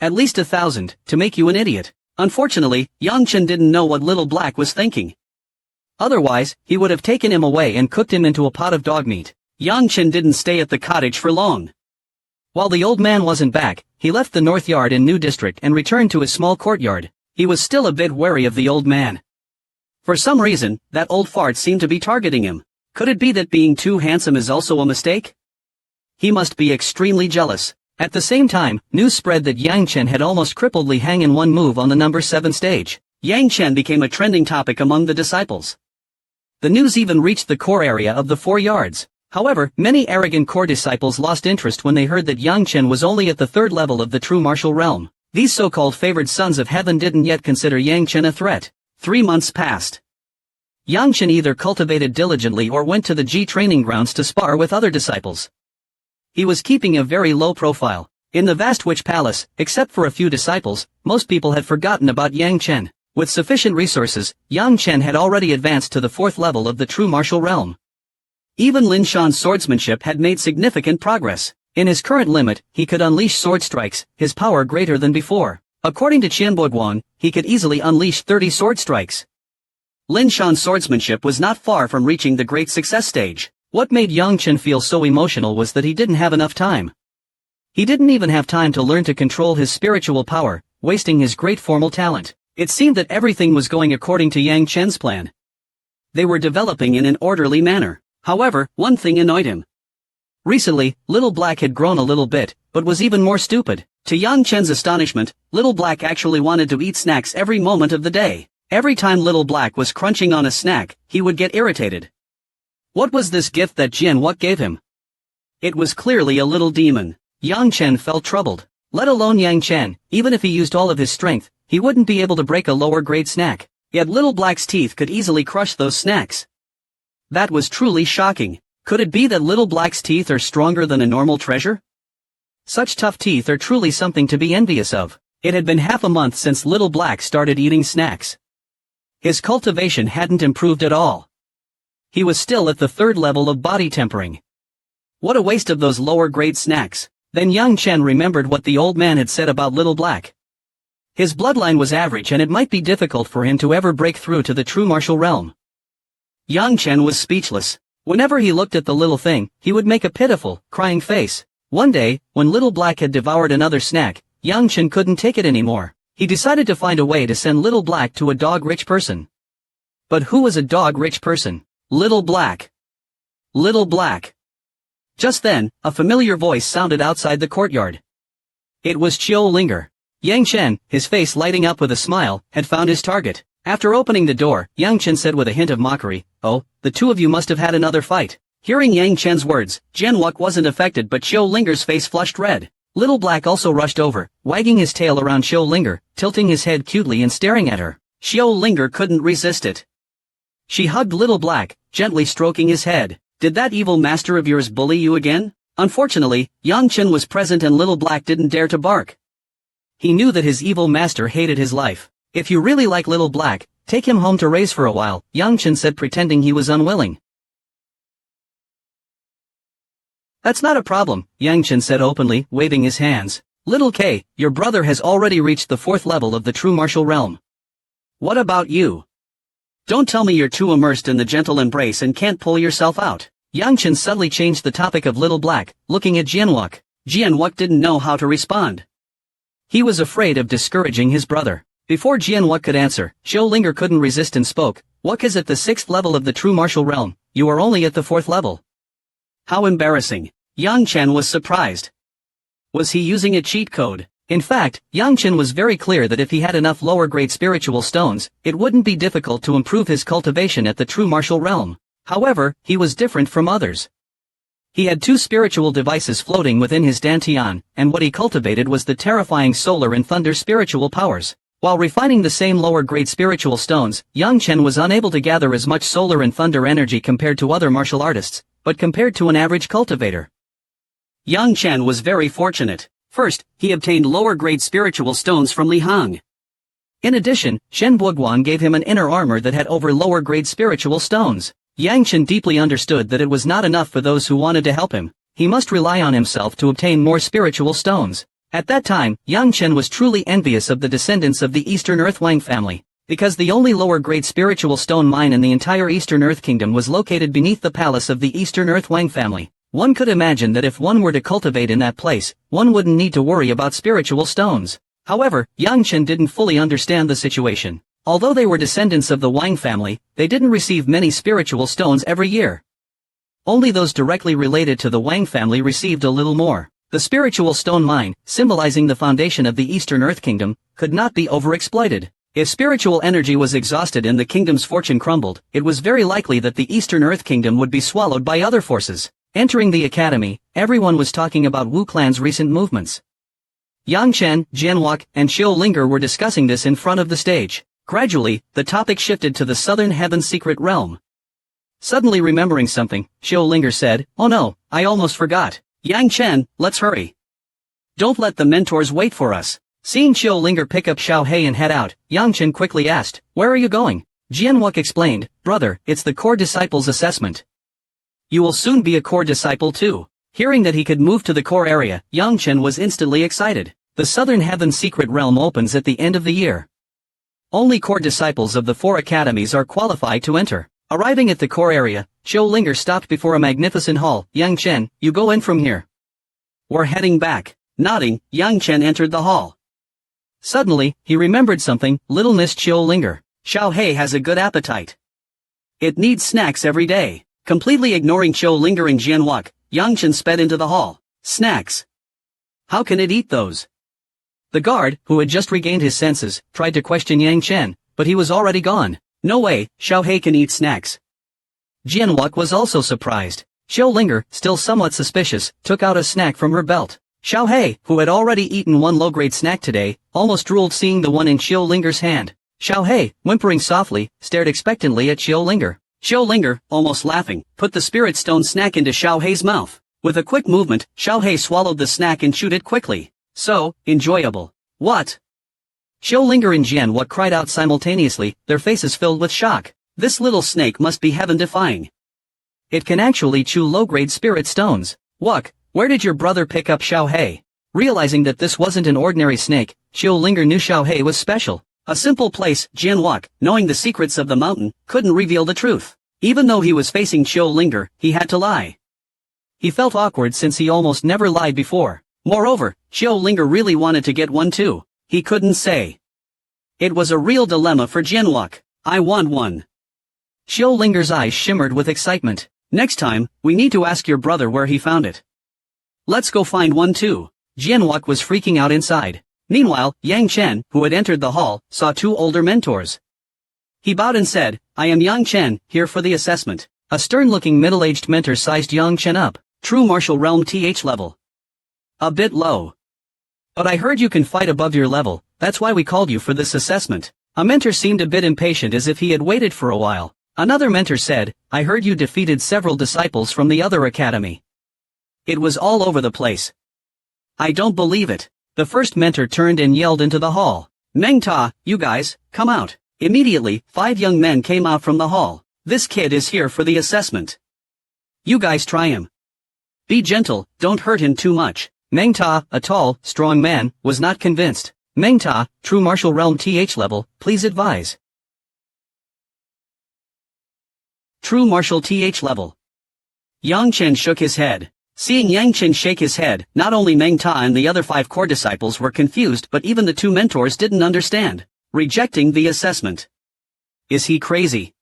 At least 1,000, to make you an idiot. Unfortunately, Yang Chen didn't know what Little Black was thinking. Otherwise, he would have taken him away and cooked him into a pot of dog meat. Yang Chen didn't stay at the cottage for long. While the old man wasn't back, he left the North Yard in New District and returned to his small courtyard. He was still a bit wary of the old man. For some reason, that old fart seemed to be targeting him. Could it be that being too handsome is also a mistake? He must be extremely jealous. At the same time, news spread that Yang Chen had almost crippled Li Hang in one move on the number 7 stage. Yang Chen became a trending topic among the disciples. The news even reached the core area of the 4 yards. However, many arrogant core disciples lost interest when they heard that Yang Chen was only at the 3rd level of the true martial realm. These so-called favored sons of heaven didn't yet consider Yang Chen a threat. 3 months passed. Yang Chen either cultivated diligently or went to the Ji training grounds to spar with other disciples. He was keeping a very low profile. In the vast witch palace, except for a few disciples, most people had forgotten about Yang Chen. With sufficient resources, Yang Chen had already advanced to the 4th level of the true martial realm. Even Lin Shan's swordsmanship had made significant progress. In his current limit, he could unleash sword strikes, his power greater than before. According to Qianboguan, he could easily unleash 30 sword strikes. Lin Shan's swordsmanship was not far from reaching the great success stage. What made Yang Chen feel so emotional was that he didn't have enough time. He didn't even have time to learn to control his spiritual power, wasting his great formal talent. It seemed that everything was going according to Yang Chen's plan. They were developing in an orderly manner. However, one thing annoyed him. Recently, Little Black had grown a little bit, but was even more stupid. To Yang Chen's astonishment, Little Black actually wanted to eat snacks every moment of the day. Every time Little Black was crunching on a snack, he would get irritated. What was this gift that Jianwuk gave him? It was clearly a little demon. Yang Chen felt troubled. Let alone Yang Chen, even if he used all of his strength, he wouldn't be able to break a lower grade snack. Yet Little Black's teeth could easily crush those snacks. That was truly shocking. Could it be that Little Black's teeth are stronger than a normal treasure? Such tough teeth are truly something to be envious of. It had been half a month since Little Black started eating snacks. His cultivation hadn't improved at all. He was still at the 3rd level of body tempering. What a waste of those lower grade snacks. Then Yang Chen remembered what the old man had said about Little Black. His bloodline was average and it might be difficult for him to ever break through to the true martial realm. Yang Chen was speechless. Whenever he looked at the little thing, he would make a pitiful, crying face. One day, when Little Black had devoured another snack, Yang Chen couldn't take it anymore. He decided to find a way to send Little Black to a dog-rich person. But who was a dog-rich person? Little Black. Little Black. Just then, a familiar voice sounded outside the courtyard. It was Xiu Linger. Yang Chen, his face lighting up with a smile, had found his target. After opening the door, Yang Chen said with a hint of mockery, "Oh, the two of you must have had another fight." Hearing Yang Chen's words, Jianwuk wasn't affected but Xiu Linger's face flushed red. Little Black also rushed over, wagging his tail around Xiu Linger, tilting his head cutely and staring at her. Xiu Linger couldn't resist it. She hugged Little Black, gently stroking his head. "Did that evil master of yours bully you again?" Unfortunately, Yang Chen was present and Little Black didn't dare to bark. He knew that his evil master hated his life. "If you really like Little Black, take him home to raise for a while," Yang Chen said, pretending he was unwilling. "That's not a problem," Yang Chen said openly, waving his hands. "Little K, your brother has already reached the 4th level of the true martial realm. What about you? Don't tell me you're too immersed in the gentle embrace and can't pull yourself out." Yang Chen suddenly changed the topic of Little Black, looking at Jianwuk. Jianwuk didn't know how to respond. He was afraid of discouraging his brother. Before Jianhua could answer, Xiao couldn't resist and spoke. Wuk is at the 6th level of the true martial realm. You are only at the 4th level. How embarrassing. Yang Chen was surprised. Was he using a cheat code? In fact, Yang Chen was very clear that if he had enough lower-grade spiritual stones, it wouldn't be difficult to improve his cultivation at the true martial realm. However, he was different from others. He had 2 spiritual devices floating within his dantian, and what he cultivated was the terrifying solar and thunder spiritual powers. While refining the same lower-grade spiritual stones, Yang Chen was unable to gather as much solar and thunder energy compared to other martial artists, but compared to an average cultivator. Yang Chen was very fortunate. First, he obtained lower-grade spiritual stones from Li Hang. In addition, Shen Buguan gave him an inner armor that had over lower-grade spiritual stones. Yang Chen deeply understood that it was not enough for those who wanted to help him. He must rely on himself to obtain more spiritual stones. At that time, Yang Chen was truly envious of the descendants of the Eastern Earth Wang family, because the only lower-grade spiritual stone mine in the entire Eastern Earth Kingdom was located beneath the palace of the Eastern Earth Wang family. One could imagine that if one were to cultivate in that place, one wouldn't need to worry about spiritual stones. However, Yang Chen didn't fully understand the situation. Although they were descendants of the Wang family, they didn't receive many spiritual stones every year. Only those directly related to the Wang family received a little more. The spiritual stone mine, symbolizing the foundation of the Eastern Earth Kingdom, could not be overexploited. If spiritual energy was exhausted and the kingdom's fortune crumbled, it was very likely that the Eastern Earth Kingdom would be swallowed by other forces. Entering the academy, everyone was talking about Wu Clan's recent movements. Yang Chen, Jianhua, and Xiao were discussing this in front of the stage. Gradually, the topic shifted to the Southern Heaven's secret realm. Suddenly remembering something, Xiao said, "Oh no, I almost forgot. Yang Chen, let's hurry. Don't let the mentors wait for us." Seeing Xiao pick up Xiao He and head out, Yang Chen quickly asked, "Where are you going?" Jianhua explained, "Brother, it's the core disciples assessment. You will soon be a core disciple too." Hearing that he could move to the core area, Yang Chen was instantly excited. The Southern Heaven's secret realm opens at the end of the year. Only core disciples of the 4 academies are qualified to enter. Arriving at the core area, Xiao stopped before a magnificent hall. "Yang Chen, you go in from here. We're heading back." Nodding, Yang Chen entered the hall. Suddenly, he remembered something. Little Miss Xiao Xiao He has a good appetite. It needs snacks every day. Completely ignoring Xiao and Jianhua, Yang Chen sped into the hall. Snacks? How can it eat those? The guard, who had just regained his senses, tried to question Yang Chen, but he was already gone. No way, Xiao He can eat snacks. Jianhua was also surprised. Xiao still somewhat suspicious, took out a snack from her belt. Xiao He, who had already eaten one low-grade snack today, almost drooled seeing the one in Xiao hand. Xiao He, whimpering softly, stared expectantly at Xiao Xiao almost laughing, put the spirit stone snack into Xiao He's mouth. With a quick movement, Xiao He swallowed the snack and chewed it quickly. So, enjoyable. What? Xiao and Jianhua cried out simultaneously, their faces filled with shock. This little snake must be heaven-defying. It can actually chew low-grade spirit stones. Wuk, where did your brother pick up Xiao He? Realizing that this wasn't an ordinary snake, Xiao knew Xiao He was special. A simple place, Jianhua, knowing the secrets of the mountain, couldn't reveal the truth. Even though he was facing Xiao he had to lie. He felt awkward since he almost never lied before. Moreover, Xiao really wanted to get one too. He couldn't say. It was a real dilemma for Jianhua. I want one. Xiao eyes shimmered with excitement. Next time, we need to ask your brother where he found it. Let's go find one too. Jianhua was freaking out inside. Meanwhile, Yang Chen, who had entered the hall, saw 2 older mentors. He bowed and said, "I am Yang Chen, here for the assessment." A stern-looking middle-aged mentor sized Yang Chen up. True martial realm TH level. A bit low. But I heard you can fight above your level, that's why we called you for this assessment. A mentor seemed a bit impatient as if he had waited for a while. Another mentor said, "I heard you defeated several disciples from the other academy." It was all over the place. I don't believe it. The first mentor turned and yelled into the hall. "Meng Ta, you guys, come out." Immediately, 5 young men came out from the hall. "This kid is here for the assessment. You guys try him. Be gentle, don't hurt him too much." Meng Ta, a tall, strong man, was not convinced. "Meng Ta, true martial realm TH level, please advise." True martial TH level. Yang Chen shook his head. Seeing Yang Chen shake his head, not only Meng Ta and the other 5 core disciples were confused, but even the 2 mentors didn't understand, rejecting the assessment. Is he crazy?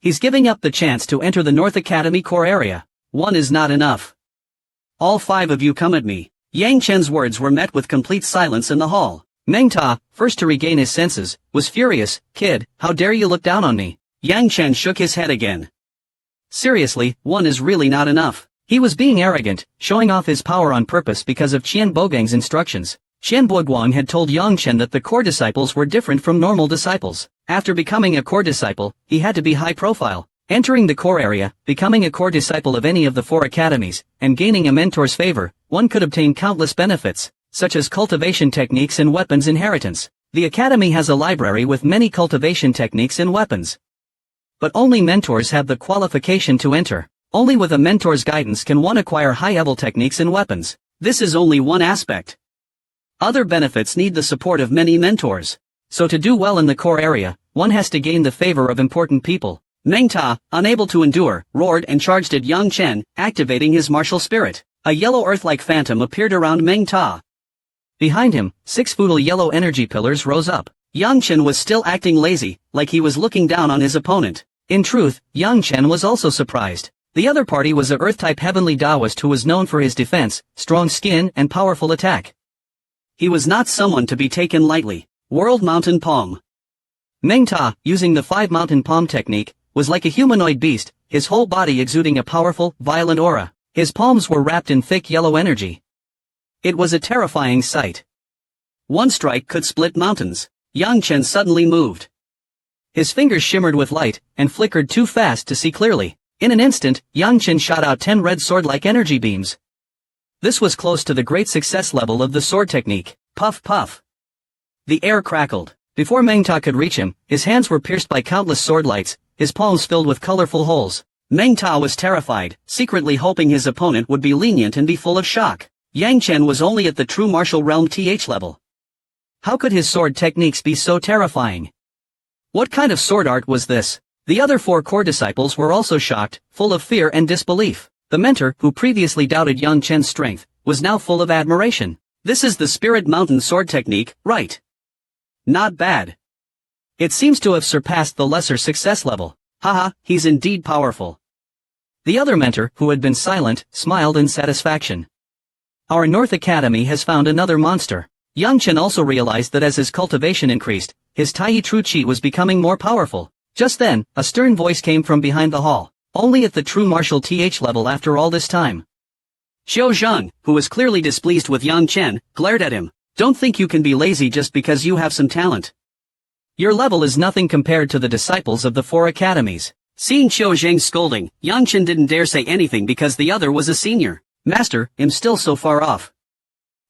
He's giving up the chance to enter the North Academy core area. 1 is not enough. All 5 of you come at me. Yang Chen's words were met with complete silence in the hall. Meng Ta, first to regain his senses, was furious. Kid, how dare you look down on me? Yang Chen shook his head again. Seriously, 1 is really not enough. He was being arrogant, showing off his power on purpose because of Qian Bogang's instructions. Qian Boguang had told Yang Chen that the core disciples were different from normal disciples. After becoming a core disciple, he had to be high profile. Entering the core area, becoming a core disciple of any of the 4 academies, and gaining a mentor's favor, one could obtain countless benefits, such as cultivation techniques and weapons inheritance. The academy has a library with many cultivation techniques and weapons. But only mentors have the qualification to enter. Only with a mentor's guidance can one acquire high-level techniques and weapons. This is only one aspect. Other benefits need the support of many mentors. So to do well in the core area, one has to gain the favor of important people. Meng Ta, unable to endure, roared and charged at Yang Chen, activating his martial spirit. A yellow earth-like phantom appeared around Meng Ta. Behind him, 6 feudal yellow energy pillars rose up. Yang Chen was still acting lazy, like he was looking down on his opponent. In truth, Yang Chen was also surprised. The other party was a Earth-type heavenly Taoist who was known for his defense, strong skin and powerful attack. He was not someone to be taken lightly. World Mountain Palm. Meng Ta, using the 5 Mountain Palm technique, was like a humanoid beast, his whole body exuding a powerful, violent aura. His palms were wrapped in thick yellow energy. It was a terrifying sight. One strike could split mountains. Yang Chen suddenly moved. His fingers shimmered with light, and flickered too fast to see clearly. In an instant, Yang Chen shot out 10 red sword-like energy beams. This was close to the great success level of the sword technique. Puff puff. The air crackled. Before Meng Ta could reach him, his hands were pierced by countless sword lights, his palms filled with colorful holes. Meng Ta was terrified, secretly hoping his opponent would be lenient and be full of shock. Yang Chen was only at the true martial realm TH level. How could his sword techniques be so terrifying? What kind of sword art was this? The other 4 core disciples were also shocked, full of fear and disbelief. The mentor, who previously doubted Yang Chen's strength, was now full of admiration. This is the Spirit Mountain sword technique, right? Not bad. It seems to have surpassed the lesser success level. Haha, he's indeed powerful. The other mentor, who had been silent, smiled in satisfaction. Our North Academy has found another monster. Yang Chen also realized that as his cultivation increased, his Tai True Chi was becoming more powerful. Just then, a stern voice came from behind the hall. Only at the true martial TH level after all this time. Xiao Zhang, who was clearly displeased with Yang Chen, glared at him. Don't think you can be lazy just because you have some talent. Your level is nothing compared to the disciples of the 4 academies. Seeing Xiao Zhang's scolding, Yang Chen didn't dare say anything because the other was a senior. Master, I'm still so far off.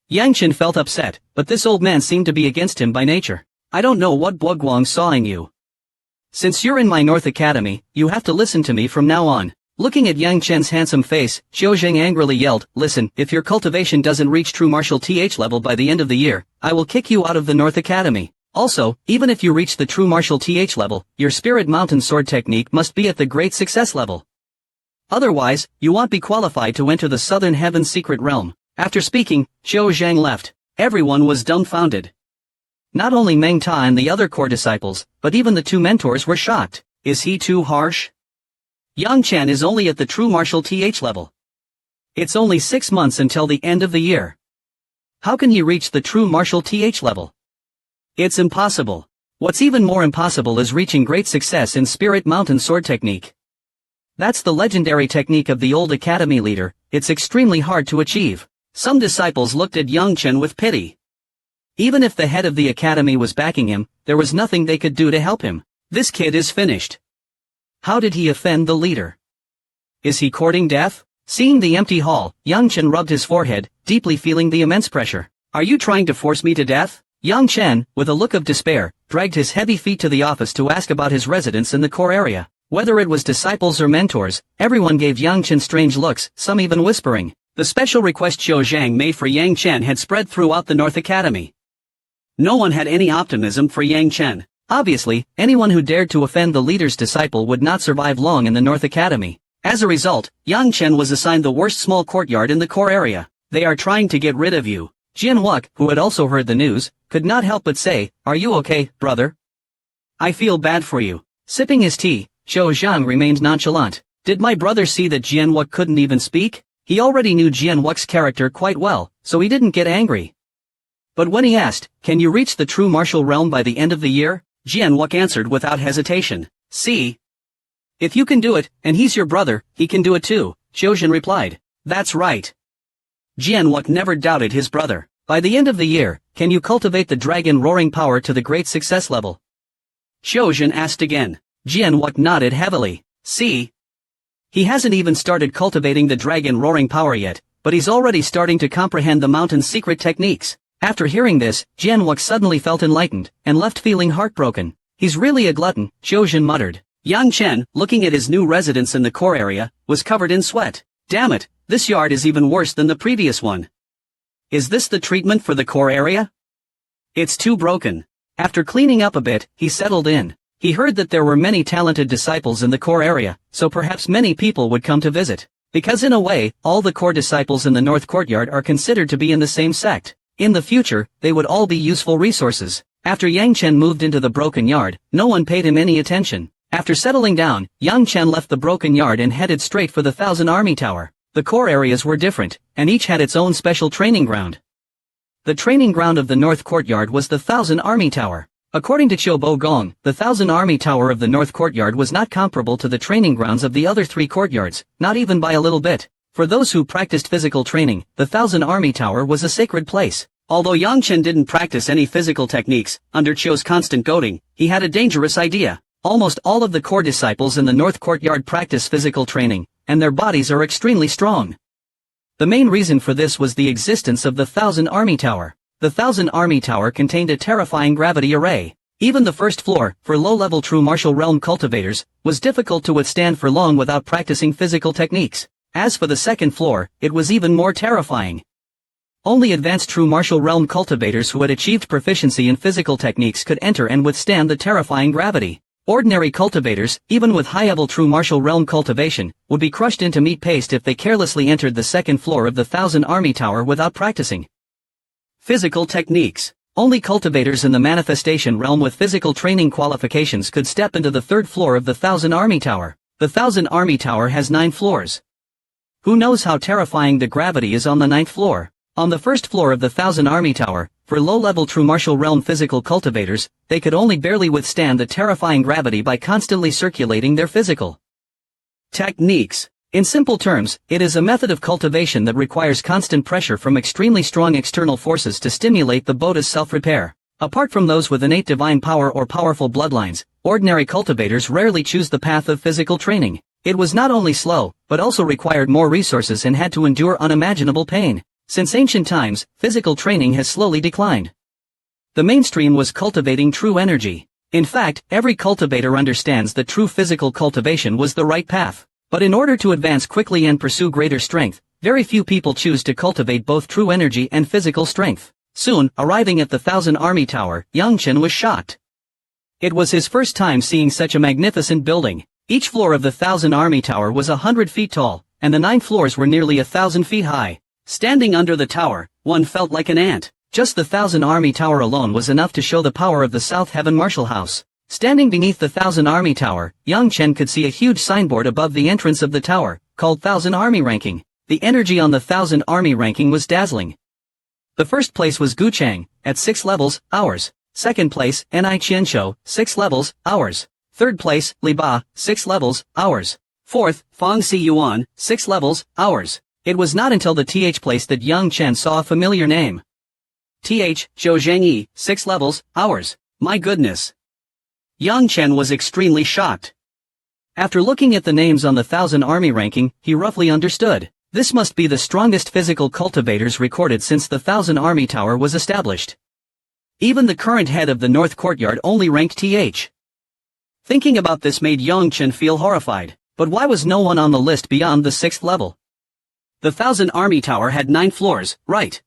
Yang Chen felt upset, but this old man seemed to be against him by nature. I don't know what Boguang saw in you. Since you're in my North Academy, you have to listen to me from now on. Looking at Yang Chen's handsome face, Xiao Zhang angrily yelled, listen, if your cultivation doesn't reach true martial TH level by the end of the year, I will kick you out of the North Academy. Also, even if you reach the true martial TH level, your Spirit Mountain sword technique must be at the great success level. Otherwise, you won't be qualified to enter the Southern Heaven's secret realm. After speaking, Xiao Zhang left. Everyone was dumbfounded. Not only Meng Ta and the other core disciples, but even the 2 mentors were shocked. Is he too harsh? Yang Chen is only at the true martial TH level. It's only 6 months until the end of the year. How can he reach the true martial TH level? It's impossible. What's even more impossible is reaching great success in Spirit Mountain sword technique. That's the legendary technique of the old academy leader. It's extremely hard to achieve. Some disciples looked at Yang Chen with pity. Even if the head of the academy was backing him, there was nothing they could do to help him. This kid is finished. How did he offend the leader? Is he courting death? Seeing the empty hall, Yang Chen rubbed his forehead, deeply feeling the immense pressure. Are you trying to force me to death? Yang Chen, with a look of despair, dragged his heavy feet to the office to ask about his residence in the core area. Whether it was disciples or mentors, everyone gave Yang Chen strange looks, some even whispering. The special request Xiao Zhang made for Yang Chen had spread throughout the North Academy. No one had any optimism for Yang Chen. Obviously, anyone who dared to offend the leader's disciple would not survive long in the North Academy. As a result, Yang Chen was assigned the worst small courtyard in the core area. They are trying to get rid of you. Jianwok, who had also heard the news, could not help but say, "Are you okay, brother? I feel bad for you." Sipping his tea, Zhou Zhang remained nonchalant. Did my brother see that Jianwok couldn't even speak? He already knew Jianwok's character quite well, so he didn't get angry. But when he asked, "Can you reach the true martial realm by the end of the year?" Jianwok answered without hesitation, "See. If you can do it, and he's your brother, he can do it too," Zhou replied. "That's right." Jianwok never doubted his brother. "By the end of the year, can you cultivate the dragon roaring power to the great success level?" Zhou asked again. Jianwok nodded heavily. "See. He hasn't even started cultivating the dragon roaring power yet, but he's already starting to comprehend the mountain's secret techniques." After hearing this, Jianwok suddenly felt enlightened, and left feeling heartbroken. "He's really a glutton," Zhou muttered. Yang Chen, looking at his new residence in the core area, was covered in sweat. "Damn it, this yard is even worse than the previous one. Is this the treatment for the core area? It's too broken." After cleaning up a bit, he settled in. He heard that there were many talented disciples in the core area, so perhaps many people would come to visit. Because in a way, all the core disciples in the North Courtyard are considered to be in the same sect. In the future, they would all be useful resources. After Yang Chen moved into the broken yard, no one paid him any attention. After settling down, Yang Chen left the broken yard and headed straight for the Thousand Army Tower. The core areas were different, and each had its own special training ground. The training ground of the North Courtyard was the Thousand Army Tower. According to Qiu Bo Gong, the Thousand Army Tower of the North Courtyard was not comparable to the training grounds of the other three courtyards, not even by a little bit. For those who practiced physical training, the Thousand Army Tower was a sacred place. Although Yang Chen didn't practice any physical techniques, under Qiu's constant goading, he had a dangerous idea. Almost all of the core disciples in the North Courtyard practice physical training, and their bodies are extremely strong. The main reason for this was the existence of the Thousand Army Tower. The Thousand Army Tower contained a terrifying gravity array. Even the first floor, for low-level true martial realm cultivators, was difficult to withstand for long without practicing physical techniques. As for the second floor, it was even more terrifying. Only advanced true martial realm cultivators who had achieved proficiency in physical techniques could enter and withstand the terrifying gravity. Ordinary cultivators, even with high-level true martial realm cultivation, would be crushed into meat paste if they carelessly entered the second floor of the Thousand Army Tower without practicing physical techniques. Only cultivators in the manifestation realm with physical training qualifications could step into the third floor of the Thousand Army Tower. The Thousand Army Tower has 9 floors. Who knows how terrifying the gravity is on the 9th floor? On the first floor of the Thousand Army Tower, for low-level true martial realm physical cultivators, they could only barely withstand the terrifying gravity by constantly circulating their physical techniques. In simple terms, it is a method of cultivation that requires constant pressure from extremely strong external forces to stimulate the body's self-repair. Apart from those with innate divine power or powerful bloodlines, ordinary cultivators rarely choose the path of physical training. It was not only slow, but also required more resources and had to endure unimaginable pain. Since ancient times, physical training has slowly declined. The mainstream was cultivating true energy. In fact, every cultivator understands that true physical cultivation was the right path. But in order to advance quickly and pursue greater strength, very few people choose to cultivate both true energy and physical strength. Soon, arriving at the Thousand Army Tower, Yang Chen was shocked. It was his first time seeing such a magnificent building. Each floor of the Thousand Army Tower was 100 feet tall, and the 9 floors were nearly 1,000 feet high. Standing under the tower, one felt like an ant. Just the Thousand Army Tower alone was enough to show the power of the South Heaven Martial House. Standing beneath the Thousand Army Tower, Yang Chen could see a huge signboard above the entrance of the tower, called Thousand Army Ranking. The energy on the Thousand Army Ranking was dazzling. The first place was Gu Chang, at 6 levels, hours. Second place, Ni Qianshou, 6 levels, hours. Third place, Li Ba, 6 levels, hours. Fourth, Fang Si Yuan, 6 levels, hours. It was not until the TH place that Yang Chen saw a familiar name. TH, Zhou Zhangyi, 6 levels, hours. My goodness. Yang Chen was extremely shocked. After looking at the names on the Thousand Army Ranking, he roughly understood. This must be the strongest physical cultivators recorded since the Thousand Army Tower was established. Even the current head of the North Courtyard only ranked TH. Thinking about this made Yang Chen feel horrified. But why was no one on the list beyond the 6th level? The Thousand Army Tower had 9 floors, right?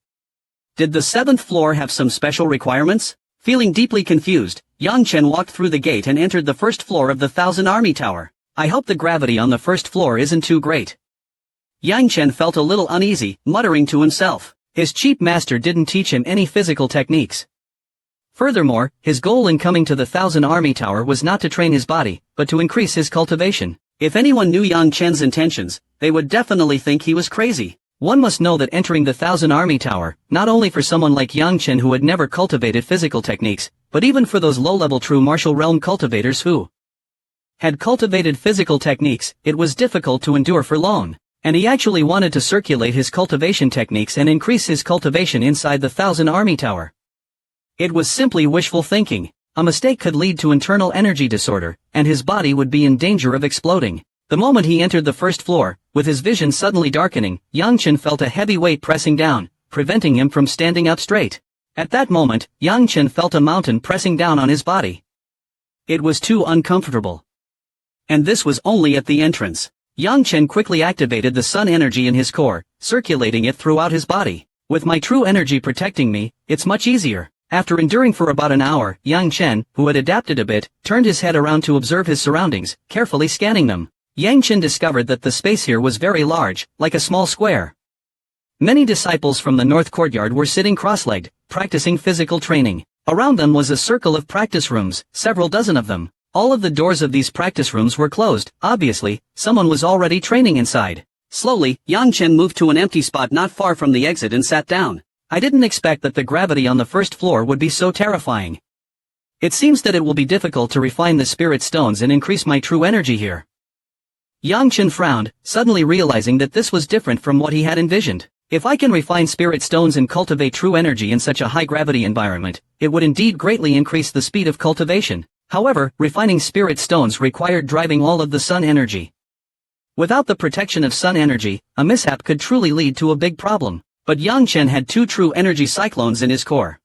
Did the 7th floor have some special requirements? Feeling deeply confused, Yang Chen walked through the gate and entered the first floor of the Thousand Army Tower. I hope the gravity on the first floor isn't too great. Yang Chen felt a little uneasy, muttering to himself. His cheap master didn't teach him any physical techniques. Furthermore, his goal in coming to the 1,000 Army Tower was not to train his body, but to increase his cultivation. If anyone knew Yang Chen's intentions, they would definitely think he was crazy. One must know that entering the 1,000 Army Tower, not only for someone like Yang Chen who had never cultivated physical techniques, but even for those low-level true martial realm cultivators who had cultivated physical techniques, it was difficult to endure for long. And he actually wanted to circulate his cultivation techniques and increase his cultivation inside the 1,000 Army Tower. It was simply wishful thinking. A mistake could lead to internal energy disorder, and his body would be in danger of exploding. The moment he entered the first floor, with his vision suddenly darkening, Yang Chen felt a heavy weight pressing down, preventing him from standing up straight. At that moment, Yang Chen felt a mountain pressing down on his body. It was too uncomfortable. And this was only at the entrance. Yang Chen quickly activated the sun energy in his core, circulating it throughout his body. With my true energy protecting me, it's much easier. After enduring for about an hour, Yang Chen, who had adapted a bit, turned his head around to observe his surroundings, carefully scanning them. Yang Chen discovered that the space here was very large, like a small square. Many disciples from the North Courtyard were sitting cross-legged, practicing physical training. Around them was a circle of practice rooms, several dozen of them. All of the doors of these practice rooms were closed. Obviously, someone was already training inside. Slowly, Yang Chen moved to an empty spot not far from the exit and sat down. I didn't expect that the gravity on the first floor would be so terrifying. It seems that it will be difficult to refine the spirit stones and increase my true energy here. Yang Chen frowned, suddenly realizing that this was different from what he had envisioned. If I can refine spirit stones and cultivate true energy in such a high-gravity environment, it would indeed greatly increase the speed of cultivation. However, refining spirit stones required driving all of the sun energy. Without the protection of sun energy, a mishap could truly lead to a big problem. But Yang Chen had two true energy cyclones in his core.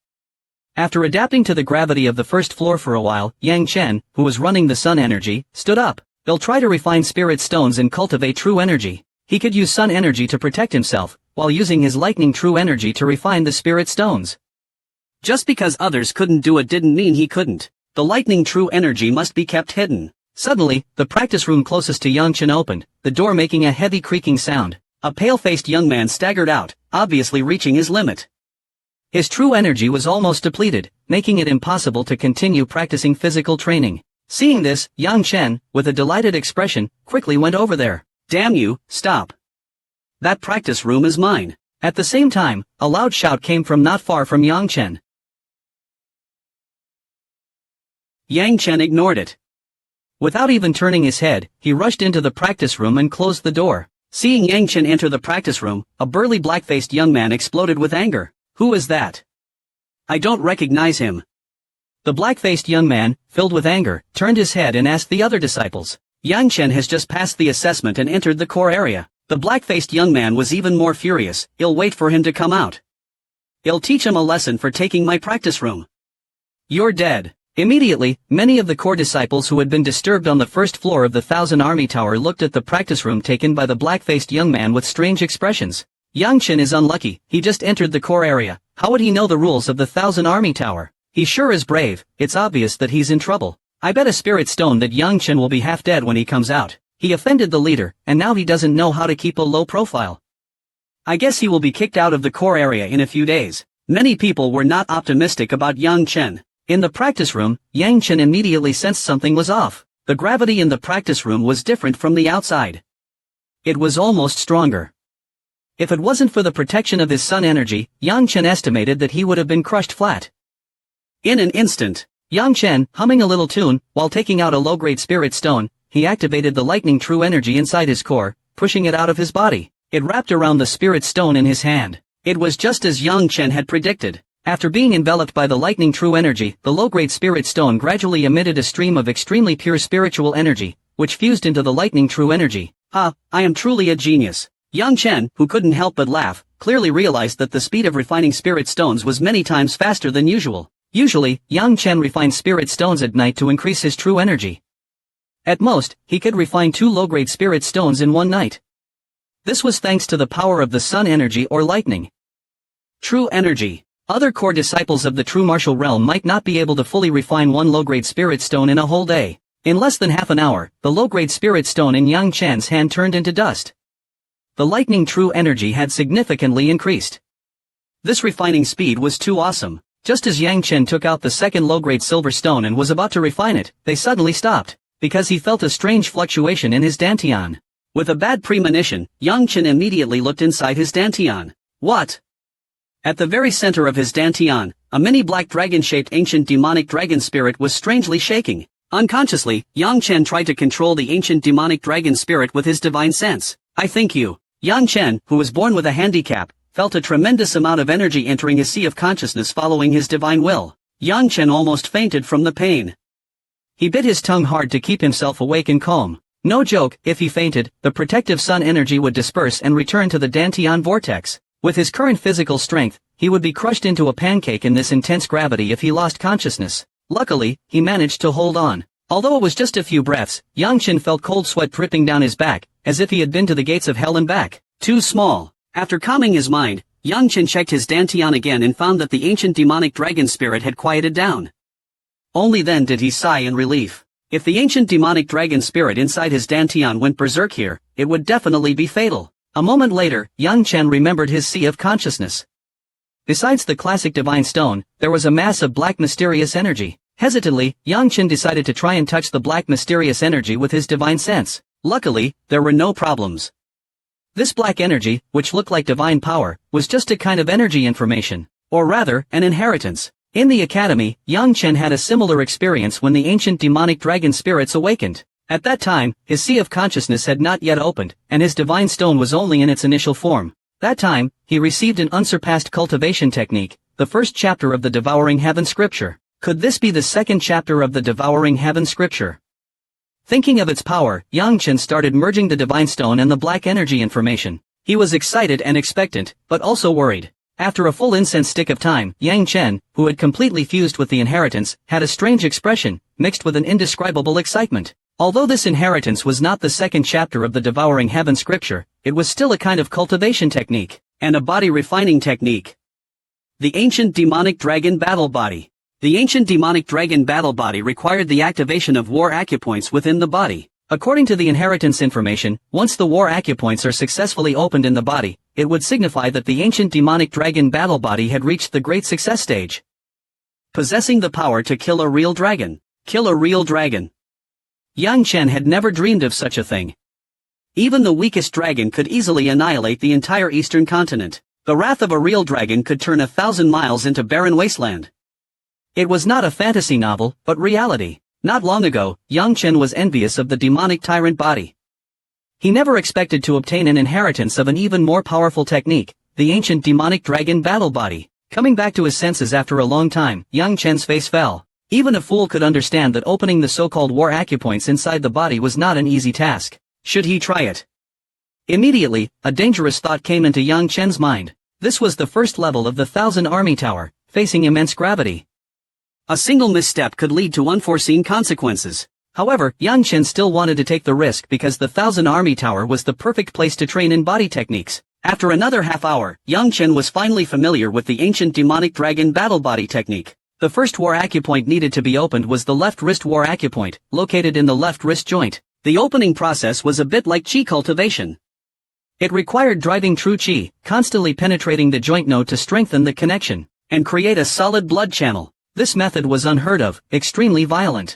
After adapting to the gravity of the first floor for a while, Yang Chen, who was running the sun energy, stood up. He'll try to refine spirit stones and cultivate true energy. He could use sun energy to protect himself, while using his lightning true energy to refine the spirit stones. Just because others couldn't do it didn't mean he couldn't. The lightning true energy must be kept hidden. Suddenly, the practice room closest to Yang Chen opened, the door making a heavy creaking sound. A pale-faced young man staggered out, obviously reaching his limit. His true energy was almost depleted, making it impossible to continue practicing physical training. Seeing this, Yang Chen, with a delighted expression, quickly went over there. Damn you, stop. That practice room is mine. At the same time, a loud shout came from not far from Yang Chen. Yang Chen ignored it. Without even turning his head, he rushed into the practice room and closed the door. Seeing Yang Chen enter the practice room, a burly black-faced young man exploded with anger. Who is that? I don't recognize him. The black-faced young man, filled with anger, turned his head and asked the other disciples. Yang Chen has just passed the assessment and entered the core area. The black-faced young man was even more furious. I'll wait for him to come out. I'll teach him a lesson for taking my practice room. You're dead. Immediately, many of the core disciples who had been disturbed on the first floor of the 1,000 Army Tower looked at the practice room taken by the black-faced young man with strange expressions. Yang Chen is unlucky, he just entered the core area. How would he know the rules of the 1,000 Army Tower? He sure is brave. It's obvious that he's in trouble. I bet a spirit stone that Yang Chen will be half dead when he comes out. He offended the leader, and now he doesn't know how to keep a low profile. I guess he will be kicked out of the core area in a few days. Many people were not optimistic about Yang Chen. In the practice room, Yang Chen immediately sensed something was off. The gravity in the practice room was different from the outside. It was almost stronger. If it wasn't for the protection of his sun energy, Yang Chen estimated that he would have been crushed flat. In an instant, Yang Chen, humming a little tune, while taking out a low-grade spirit stone, he activated the lightning true energy inside his core, pushing it out of his body. It wrapped around the spirit stone in his hand. It was just as Yang Chen had predicted. After being enveloped by the lightning true energy, the low-grade spirit stone gradually emitted a stream of extremely pure spiritual energy, which fused into the lightning true energy. I am truly a genius. Yang Chen, who couldn't help but laugh, clearly realized that the speed of refining spirit stones was many times faster than usual. Usually, Yang Chen refined spirit stones at night to increase his true energy. At most, he could refine 2 low-grade spirit stones in one night. This was thanks to the power of the sun energy or lightning. True energy. Other core disciples of the true martial realm might not be able to fully refine 1 low-grade spirit stone in a whole day. In less than half an hour, the low-grade spirit stone in Yang Chen's hand turned into dust. The lightning true energy had significantly increased. This refining speed was too awesome. Just as Yang Chen took out the second low-grade silver stone and was about to refine it, they suddenly stopped, because he felt a strange fluctuation in his dantian. With a bad premonition, Yang Chen immediately looked inside his dantian. What? At the very center of his dantian, a mini black dragon-shaped ancient demonic dragon spirit was strangely shaking. Unconsciously, Yang Chen tried to control the ancient demonic dragon spirit with his divine sense. I think you. Yang Chen, who was born with a handicap, felt a tremendous amount of energy entering his sea of consciousness following his divine will. Yang Chen almost fainted from the pain. He bit his tongue hard to keep himself awake and calm. No joke, if he fainted, the protective sun energy would disperse and return to the dantian vortex. With his current physical strength, he would be crushed into a pancake in this intense gravity if he lost consciousness. Luckily, he managed to hold on. Although it was just a few breaths, Yang Chen felt cold sweat dripping down his back, as if he had been to the gates of hell and back. Too small. After calming his mind, Yang Chen checked his dantian again and found that the ancient demonic dragon spirit had quieted down. Only then did he sigh in relief. If the ancient demonic dragon spirit inside his dantian went berserk here, it would definitely be fatal. A moment later, Yang Chen remembered his sea of consciousness. Besides the classic divine stone, there was a mass of black mysterious energy. Hesitantly, Yang Chen decided to try and touch the black mysterious energy with his divine sense. Luckily, there were no problems. This black energy, which looked like divine power, was just a kind of energy information, or rather, an inheritance. In the academy, Yang Chen had a similar experience when the ancient demonic dragon spirits awakened. At that time, his sea of consciousness had not yet opened, and his divine stone was only in its initial form. That time, he received an unsurpassed cultivation technique, the first chapter of the Devouring Heaven scripture. Could this be the second chapter of the Devouring Heaven scripture? Thinking of its power, Yang Chen started merging the divine stone and the black energy information. He was excited and expectant, but also worried. After a full incense stick of time, Yang Chen, who had completely fused with the inheritance, had a strange expression, mixed with an indescribable excitement. Although this inheritance was not the second chapter of the Devouring Heaven scripture, it was still a kind of cultivation technique, and a body refining technique. The ancient demonic dragon battle body. The ancient demonic dragon battle body required the activation of war acupoints within the body. According to the inheritance information, once the war acupoints are successfully opened in the body, it would signify that the ancient demonic dragon battle body had reached the great success stage. Possessing the power to kill a real dragon. Kill a real dragon. Yang Chen had never dreamed of such a thing. Even the weakest dragon could easily annihilate the entire eastern continent. The wrath of a real dragon could turn 1,000 miles into barren wasteland. It was not a fantasy novel, but reality. Not long ago, Yang Chen was envious of the demonic tyrant body. He never expected to obtain an inheritance of an even more powerful technique, the ancient demonic dragon battle body. Coming back to his senses after a long time, Yang Chen's face fell. Even a fool could understand that opening the so-called war acupoints inside the body was not an easy task. Should he try it? Immediately, a dangerous thought came into Yang Chen's mind. This was the first level of the 1,000 Army Tower, facing immense gravity. A single misstep could lead to unforeseen consequences. However, Yang Chen still wanted to take the risk because the 1,000 Army Tower was the perfect place to train in body techniques. After another half hour, Yang Chen was finally familiar with the ancient demonic dragon battle body technique. The first war acupoint needed to be opened was the left wrist war acupoint, located in the left wrist joint. The opening process was a bit like qi cultivation. It required driving true qi, constantly penetrating the joint node to strengthen the connection, and create a solid blood channel. This method was unheard of, extremely violent.